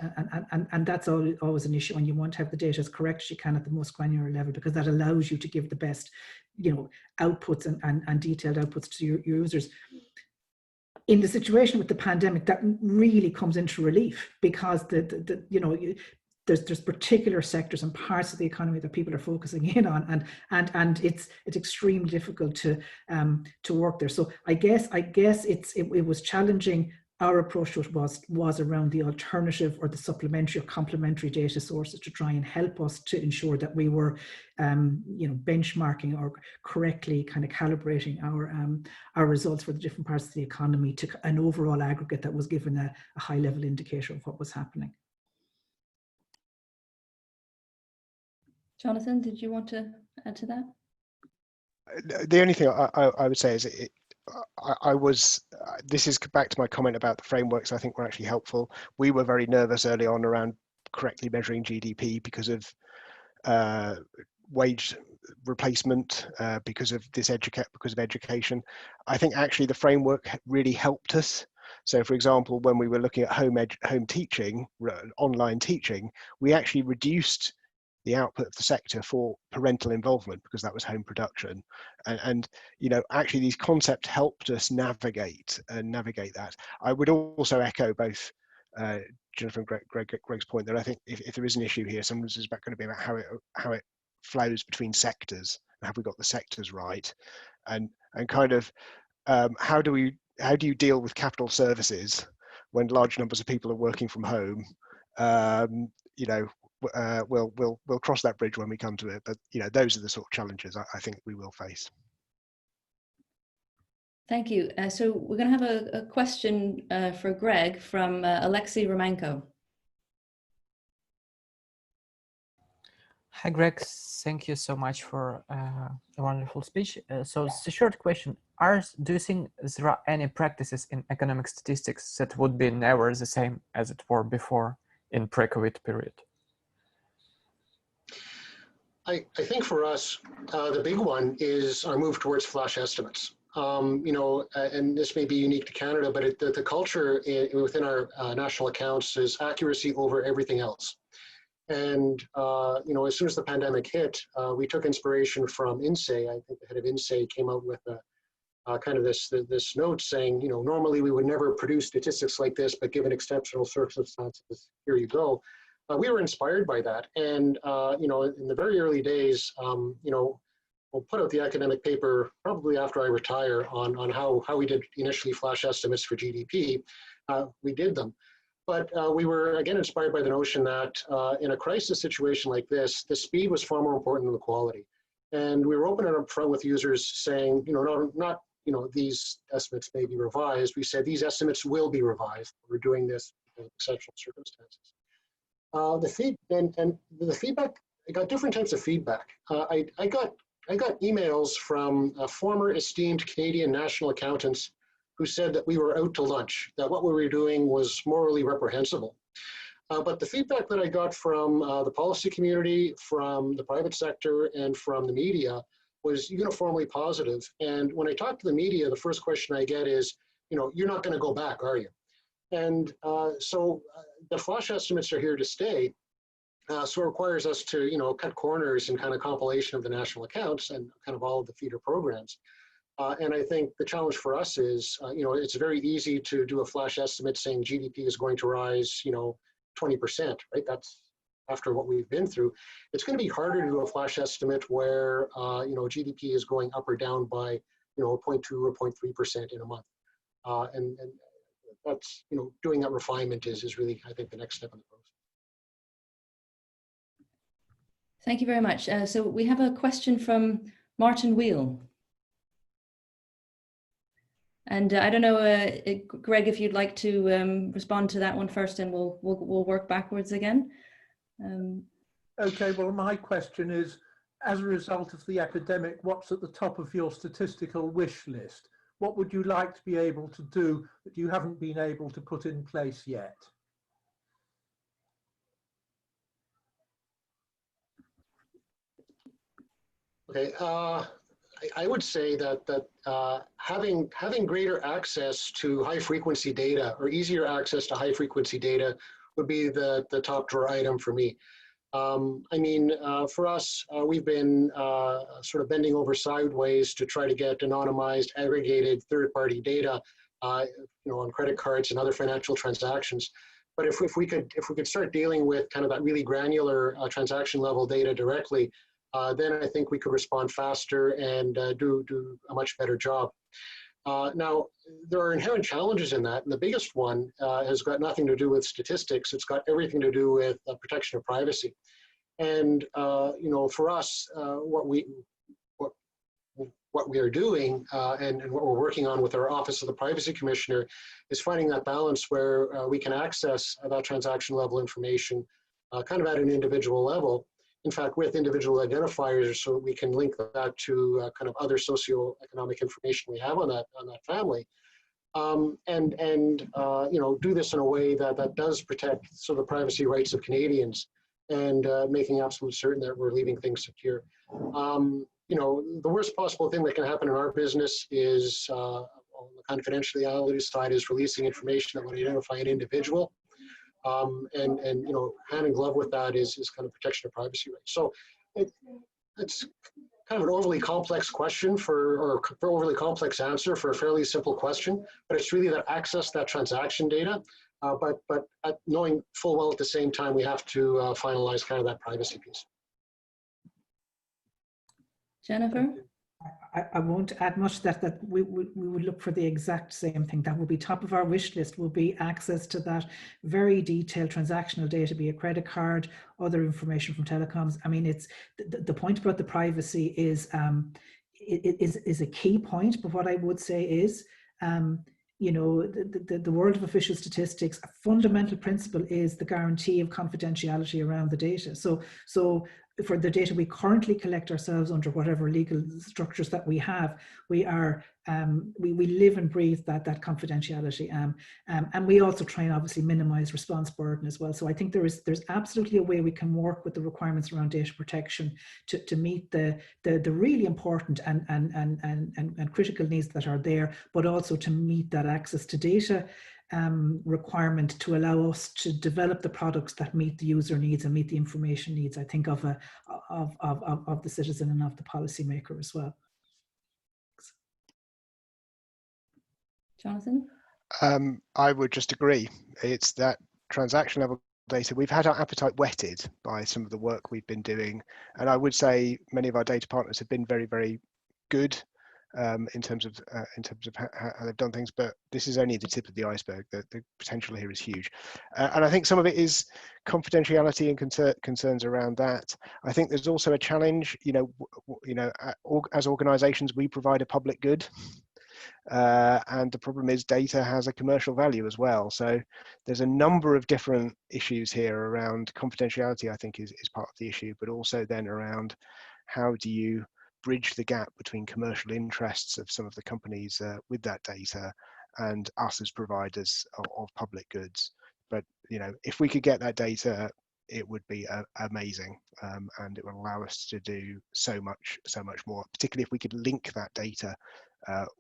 and that's always an issue, and you want to have the data as correct as you can at the most granular level, because that allows you to give the best outputs and detailed outputs to your users. In the situation with the pandemic, that really comes into relief, because there's particular sectors and parts of the economy that people are focusing in on, and it's extremely difficult to work there. So I guess it was challenging. Our approach to it was around the alternative or the supplementary or complementary data sources to try and help us to ensure that we were benchmarking or correctly kind of calibrating our results for the different parts of the economy to an overall aggregate that was given a high level indicator of what was happening. Jonathan, did you want to add to that? The only thing I would say is this is back to my comment about the frameworks. I think were actually helpful. We were very nervous early on around correctly measuring GDP because of wage replacement, because of education. I think actually the framework really helped us. So, for example, when we were looking at home teaching, online teaching, we actually reduced the output of the sector for parental involvement because that was home production, and actually these concepts helped us navigate that. I would also echo both Jennifer and Greg's point that I think if there is an issue here, sometimes it's going to be about how it flows between sectors, and have we got the sectors right, and kind of how do you deal with capital services when large numbers of people are working from home? We'll cross that bridge when we come to it, but those are the sort of challenges I think we will face. Thank you. So we're going to have a question for Greg from Alexei Romanko. Hi, Greg. Thank you so much for a wonderful speech. So it's a short question. Do you think there are any practices in economic statistics that would be never the same as it were before in pre-COVID period? I think for us, the big one is our move towards flash estimates. you know, and this may be unique to Canada, but the culture within our national accounts is accuracy over everything else. And, you know, as soon as the pandemic hit, we took inspiration from INSEE. I think the head of INSEE came out with a kind of this note saying, you know, normally we would never produce statistics like this, but given exceptional circumstances, here you go. We were inspired by that. And, you know, in the very early days, you know, we'll put out the academic paper probably after I retire on how we did initially flash estimates for GDP. We did them. But we were, again, inspired by the notion that in a crisis situation like this, the speed was far more important than the quality. And we were open and upfront with users saying, you know, not you know, these estimates may be revised. We said these estimates will be revised. We're doing this in exceptional circumstances. The feedback, I got different types of feedback. I got emails from former esteemed Canadian national accountants who said that we were out to lunch, that what we were doing was morally reprehensible. But the feedback that I got from the policy community, from the private sector, and from the media was uniformly positive. And when I talk to the media, the first question I get is, you know, you're not going to go back, are you? And so the flash estimates are here to stay. So it requires us to, you know, cut corners and kind of compilation of the national accounts and kind of all of the feeder programs. And I think the challenge for us is, you know, it's very easy to do a flash estimate saying GDP is going to rise, you know, 20%, right? That's after what we've been through. It's going to be harder to do a flash estimate where, you know, GDP is going up or down by, you know, 0.2 or 0.3% in a month. And that's, you know, doing that refinement is really, I think, the next step in the process. Thank you very much. So we have a question from Martin Wheel. And I don't know, Greg, if you'd like to respond to that one first, and we'll work backwards again. Okay, well, my question is, as a result of the epidemic, what's at the top of your statistical wish list? What would you like to be able to do that you haven't been able to put in place yet? Okay, I would say that having greater access to high frequency data, or easier access to high frequency data, would be the top drawer item for me. I mean, for us, we've been sort of bending over sideways to try to get anonymized, aggregated third-party data, you know, on credit cards and other financial transactions. But if we could start dealing with kind of that really granular transaction level data directly, then I think we could respond faster and do a much better job. Now, there are inherent challenges in that, and the biggest one has got nothing to do with statistics. It's got everything to do with protection of privacy. And you know, for us, what we are doing and what we're working on with our Office of the Privacy Commissioner is finding that balance where we can access that transaction level information kind of at an individual level. In fact, with individual identifiers, so we can link that to kind of other socioeconomic information we have on that family, and you know, do this in a way that does protect the privacy rights of Canadians, and making absolutely certain that we're leaving things secure. You know, the worst possible thing that can happen in our business is on the confidentiality side is releasing information that would identify an individual. And you know, hand in glove with that is kind of protection of privacy rights. So it's kind of an overly complex question or overly complex answer for a fairly simple question, but it's really that access that transaction data, but knowing full well at the same time we have to finalize kind of that privacy piece. Jennifer? I won't add much that we would look for the exact same thing. That will be top of our wish list, will be access to that very detailed transactional data, be a credit card, other information from telecoms. I mean, it's the point about the privacy is a key point, but what I would say is, you know, the world of official statistics, a fundamental principle is the guarantee of confidentiality around the data. So for the data we currently collect ourselves under whatever legal structures that we have, we are we live and breathe that confidentiality, and we also try and obviously minimize response burden as well. So I think there's absolutely a way we can work with the requirements around data protection to meet the really important and critical needs that are there, but also to meet that access to data requirement to allow us to develop the products that meet the user needs and meet the information needs, I think, of the citizen and of the policymaker as well. Jonathan? I would just agree. It's that transaction level data. We've had our appetite whetted by some of the work we've been doing, and I would say many of our data partners have been very, very good in terms of how they've done things, but this is only the tip of the iceberg. The potential here is huge, and I think some of it is confidentiality and concerns around that. I think there's also a challenge. As organisations, we provide a public good, and the problem is data has a commercial value as well. So there's a number of different issues here around confidentiality. I think is part of the issue, but also then around how do you bridge the gap between commercial interests of some of the companies with that data and us as providers of public goods. But if we could get that data, it would be amazing, and it would allow us to do so much more. Particularly if we could link that data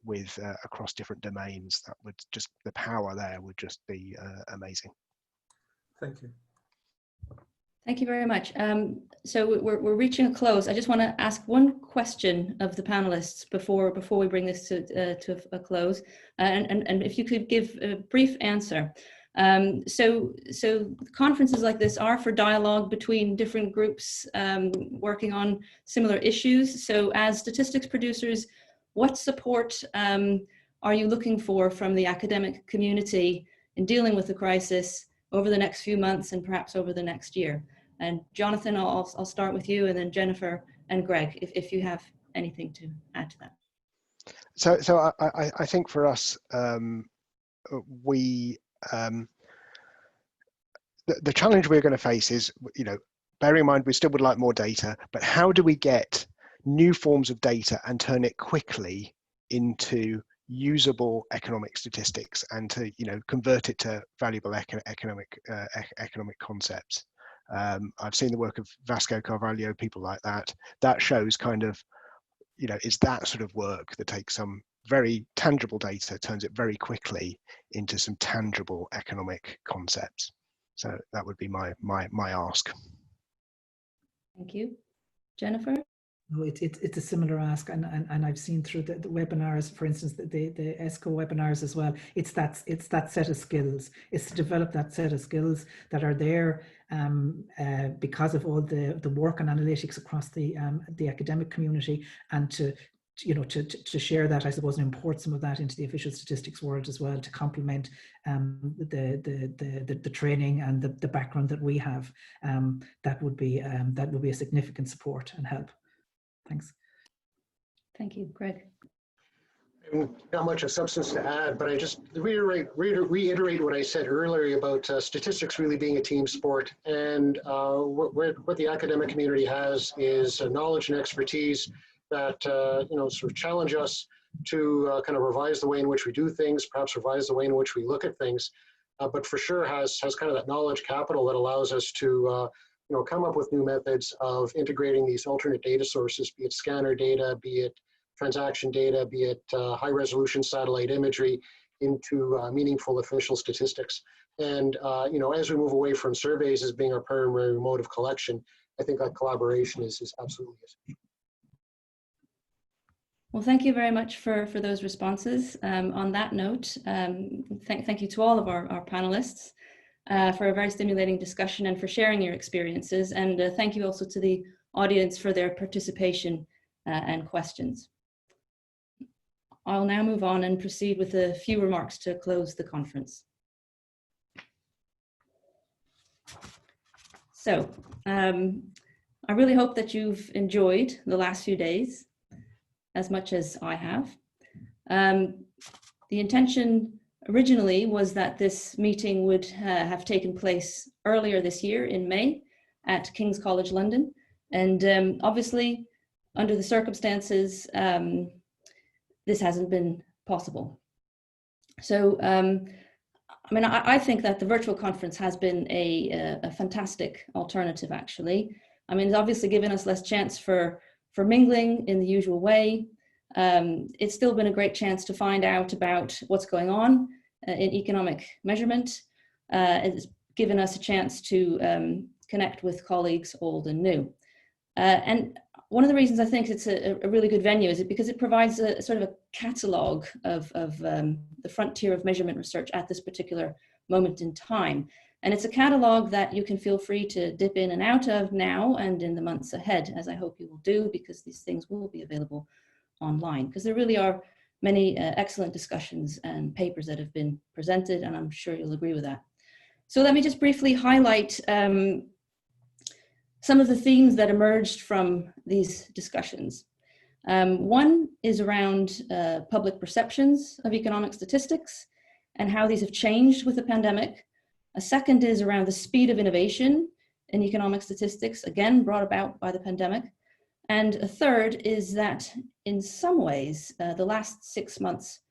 with across different domains, that would just, the power there would just be amazing. Thank you. Thank you very much. So we're reaching a close. I just want to ask one question of the panelists before we bring this to a close, and if you could give a brief answer. So conferences like this are for dialogue between different groups working on similar issues. So as statistics producers, what support are you looking for from the academic community in dealing with the crisis over the next few months and perhaps over the next year? And Jonathan, I'll start with you, and then Jennifer and Greg, if you have anything to add to that. So I think for us, the challenge we're going to face is, bearing in mind we still would like more data, but how do we get new forms of data and turn it quickly into usable economic statistics and to convert it to valuable economic concepts? I've seen the work of Vasco Carvalho, people like that. That shows kind of, it's that sort of work that takes some very tangible data, turns it very quickly into some tangible economic concepts. So that would be my ask. Thank you. Jennifer? No, it's a similar ask, and I've seen through the webinars, for instance, the ESCoE webinars as well. It's that set of skills. It's to develop that set of skills that are there because of all the work on analytics across the academic community, and to share that, I suppose, and import some of that into the official statistics world as well, to complement the training and the background that we have. That would be a significant support and help. Thanks. Thank you, Greg. Not much of substance to add, but I just reiterate what I said earlier about statistics really being a team sport, and what the academic community has is knowledge and expertise that sort of challenge us to kind of revise the way in which we do things, perhaps revise the way in which we look at things, but for sure has kind of that knowledge capital that allows us to come up with new methods of integrating these alternate data sources, be it scanner data, be it transaction data, be it high resolution satellite imagery, into meaningful official statistics. And as we move away from surveys as being our primary mode of collection, I think that collaboration is absolutely essential. Well, thank you very much for those responses. On that note, thank you to all of our panelists for a very stimulating discussion and for sharing your experiences. And thank you also to the audience for their participation and questions. I'll now move on and proceed with a few remarks to close the conference. So I really hope that you've enjoyed the last few days as much as I have. The intention originally was that this meeting would have taken place earlier this year in May at King's College London, And obviously, under the circumstances, this hasn't been possible. So, I mean, I think that the virtual conference has been a fantastic alternative, actually. I mean, it's obviously given us less chance for mingling in the usual way. It's still been a great chance to find out about what's going on in economic measurement. It's given us a chance to connect with colleagues old and new. And one of the reasons I think it's a really good venue is because it provides a sort of a catalogue of the frontier of measurement research at this particular moment in time. And it's a catalogue that you can feel free to dip in and out of now and in the months ahead, as I hope you will do, because these things will be available online, because there really are many excellent discussions and papers that have been presented, and I'm sure you'll agree with that. So let me just briefly highlight some of the themes that emerged from these discussions. One is around public perceptions of economic statistics and how these have changed with the pandemic. A second is around the speed of innovation in economic statistics, again, brought about by the pandemic. And a third is that in some ways, the last 6 months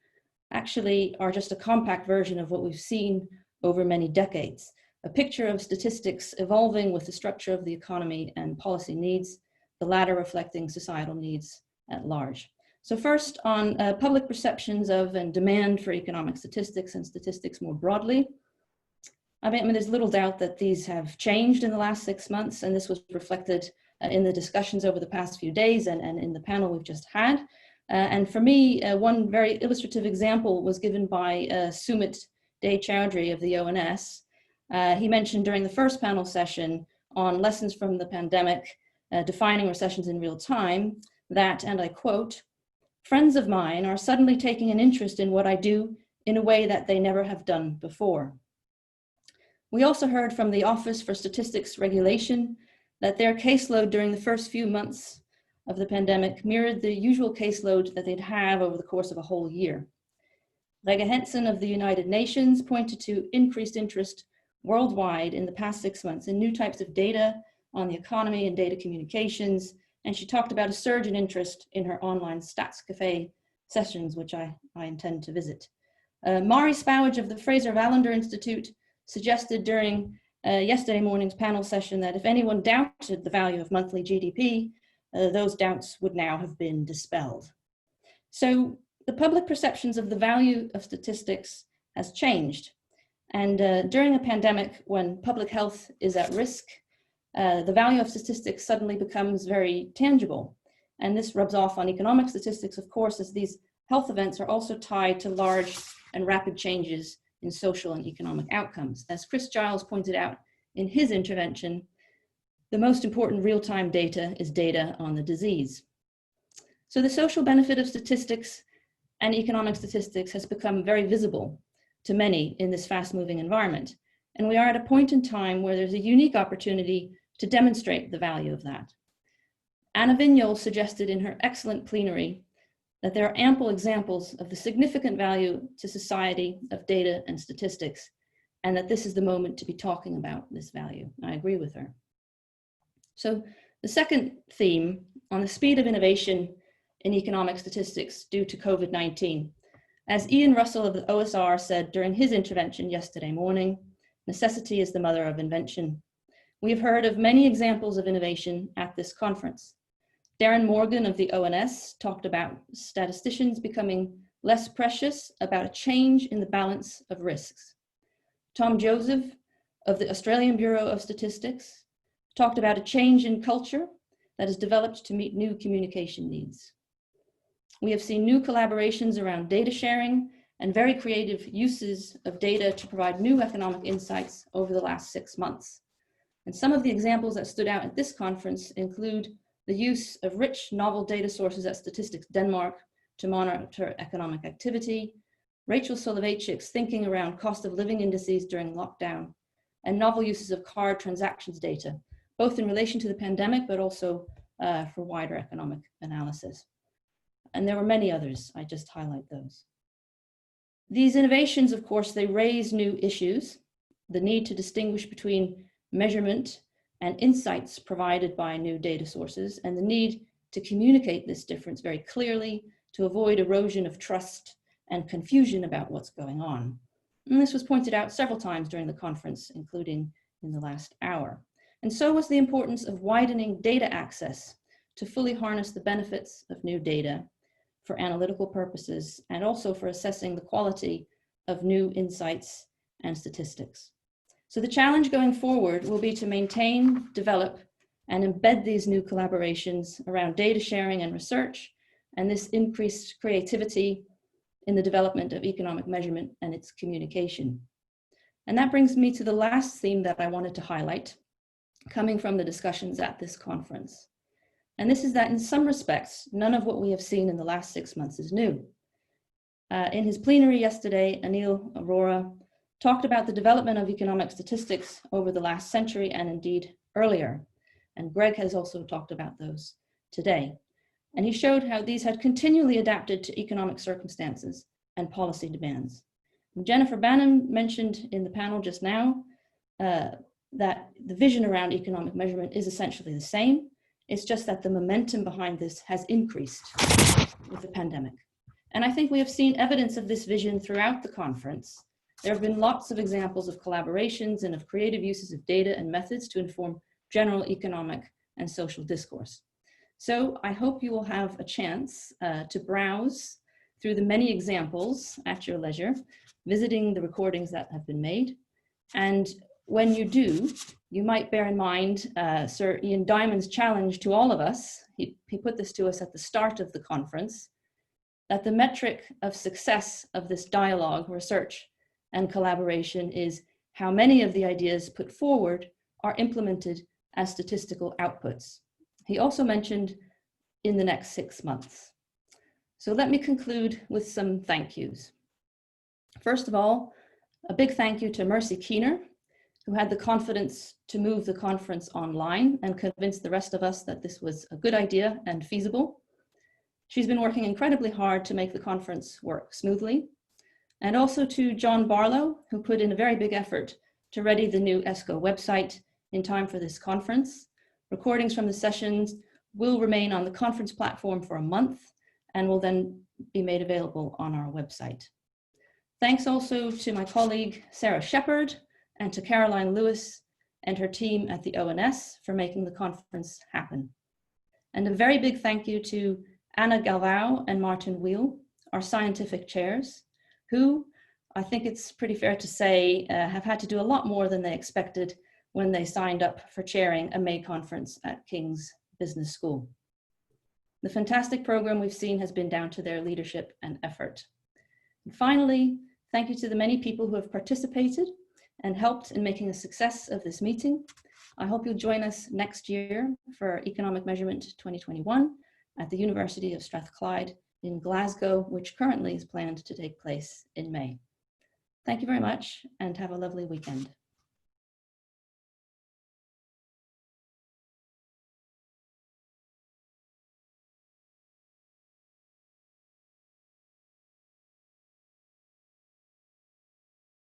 actually are just a compact version of what we've seen over many decades. A picture of statistics evolving with the structure of the economy and policy needs, the latter reflecting societal needs at large. So first on public perceptions of and demand for economic statistics and statistics more broadly. I mean, there's little doubt that these have changed in the last 6 months, and this was reflected in the discussions over the past few days and in the panel we've just had. And for me, one very illustrative example was given by Sumit Dey Chowdhury of the ONS. He mentioned during the first panel session on lessons from the pandemic, defining recessions in real time, that, and I quote, "Friends of mine are suddenly taking an interest in what I do in a way that they never have done before." We also heard from the Office for Statistics Regulation that their caseload during the first few months of the pandemic mirrored the usual caseload that they'd have over the course of a whole year. Lega Henson of the United Nations pointed to increased interest worldwide in the past 6 months in new types of data on the economy and data communications, and she talked about a surge in interest in her online Stats Cafe sessions, which I intend to visit. Mari Spowage of the Fraser-Valander Institute suggested during yesterday morning's panel session that if anyone doubted the value of monthly GDP, those doubts would now have been dispelled. So the public perceptions of the value of statistics has changed. And during a pandemic, when public health is at risk, the value of statistics suddenly becomes very tangible. And this rubs off on economic statistics, of course, as these health events are also tied to large and rapid changes in social and economic outcomes. As Chris Giles pointed out in his intervention, the most important real-time data is data on the disease. So the social benefit of statistics and economic statistics has become very visible to many in this fast-moving environment. And we are at a point in time where there's a unique opportunity to demonstrate the value of that. Anna Vignol suggested in her excellent plenary that there are ample examples of the significant value to society of data and statistics, and that this is the moment to be talking about this value. I agree with her. So the second theme on the speed of innovation in economic statistics due to COVID-19. As Ian Russell of the OSR said during his intervention yesterday morning, necessity is the mother of invention. We have heard of many examples of innovation at this conference. Darren Morgan of the ONS talked about statisticians becoming less precious about a change in the balance of risks. Tom Joseph of the Australian Bureau of Statistics talked about a change in culture that has developed to meet new communication needs. We have seen new collaborations around data sharing and very creative uses of data to provide new economic insights over the last 6 months. And some of the examples that stood out at this conference include the use of rich, novel data sources at Statistics Denmark to monitor economic activity, Rachel Soloveitchik's thinking around cost of living indices during lockdown, and novel uses of card transactions data, both in relation to the pandemic, but also for wider economic analysis. And there were many others, I just highlight those. These innovations, of course, they raise new issues, the need to distinguish between measurement and insights provided by new data sources, and the need to communicate this difference very clearly to avoid erosion of trust and confusion about what's going on. And this was pointed out several times during the conference, including in the last hour. And so was the importance of widening data access to fully harness the benefits of new data for analytical purposes and also for assessing the quality of new insights and statistics. So the challenge going forward will be to maintain, develop, and embed these new collaborations around data sharing and research, and this increased creativity in the development of economic measurement and its communication. And that brings me to the last theme that I wanted to highlight, coming from the discussions at this conference. And this is that in some respects, none of what we have seen in the last 6 months is new. In his plenary yesterday, Anil Arora talked about the development of economic statistics over the last century and indeed earlier. And Greg has also talked about those today. And he showed how these had continually adapted to economic circumstances and policy demands. And Jennifer Banim mentioned in the panel just now that the vision around economic measurement is essentially the same. It's just that the momentum behind this has increased with the pandemic. And I think we have seen evidence of this vision throughout the conference. There have been lots of examples of collaborations and of creative uses of data and methods to inform general economic and social discourse. So I hope you will have a chance to browse through the many examples at your leisure, visiting the recordings that have been made. And when you do, you might bear in mind Sir Ian Diamond's challenge to all of us. He put this to us at the start of the conference, that the metric of success of this dialogue, research, and collaboration is how many of the ideas put forward are implemented as statistical outputs. He also mentioned in the next 6 months. So let me conclude with some thank yous. First of all, a big thank you to Mercy Keener, who had the confidence to move the conference online and convince the rest of us that this was a good idea and feasible. She's been working incredibly hard to make the conference work smoothly. And also to John Barlow, who put in a very big effort to ready the new ESCoE website in time for this conference. Recordings from the sessions will remain on the conference platform for a month and will then be made available on our website. Thanks also to my colleague, Sarah Shepard, and to Caroline Lewis and her team at the ONS for making the conference happen. And a very big thank you to Anna Galvao and Martin Wheel, our scientific chairs, who I think it's pretty fair to say have had to do a lot more than they expected when they signed up for chairing a May conference at King's Business School. The fantastic program we've seen has been down to their leadership and effort. And finally, thank you to the many people who have participated and helped in making a success of this meeting. I hope you'll join us next year for Economic Measurement 2021 at the University of Strathclyde in Glasgow, which currently is planned to take place in May. Thank you very much and have a lovely weekend.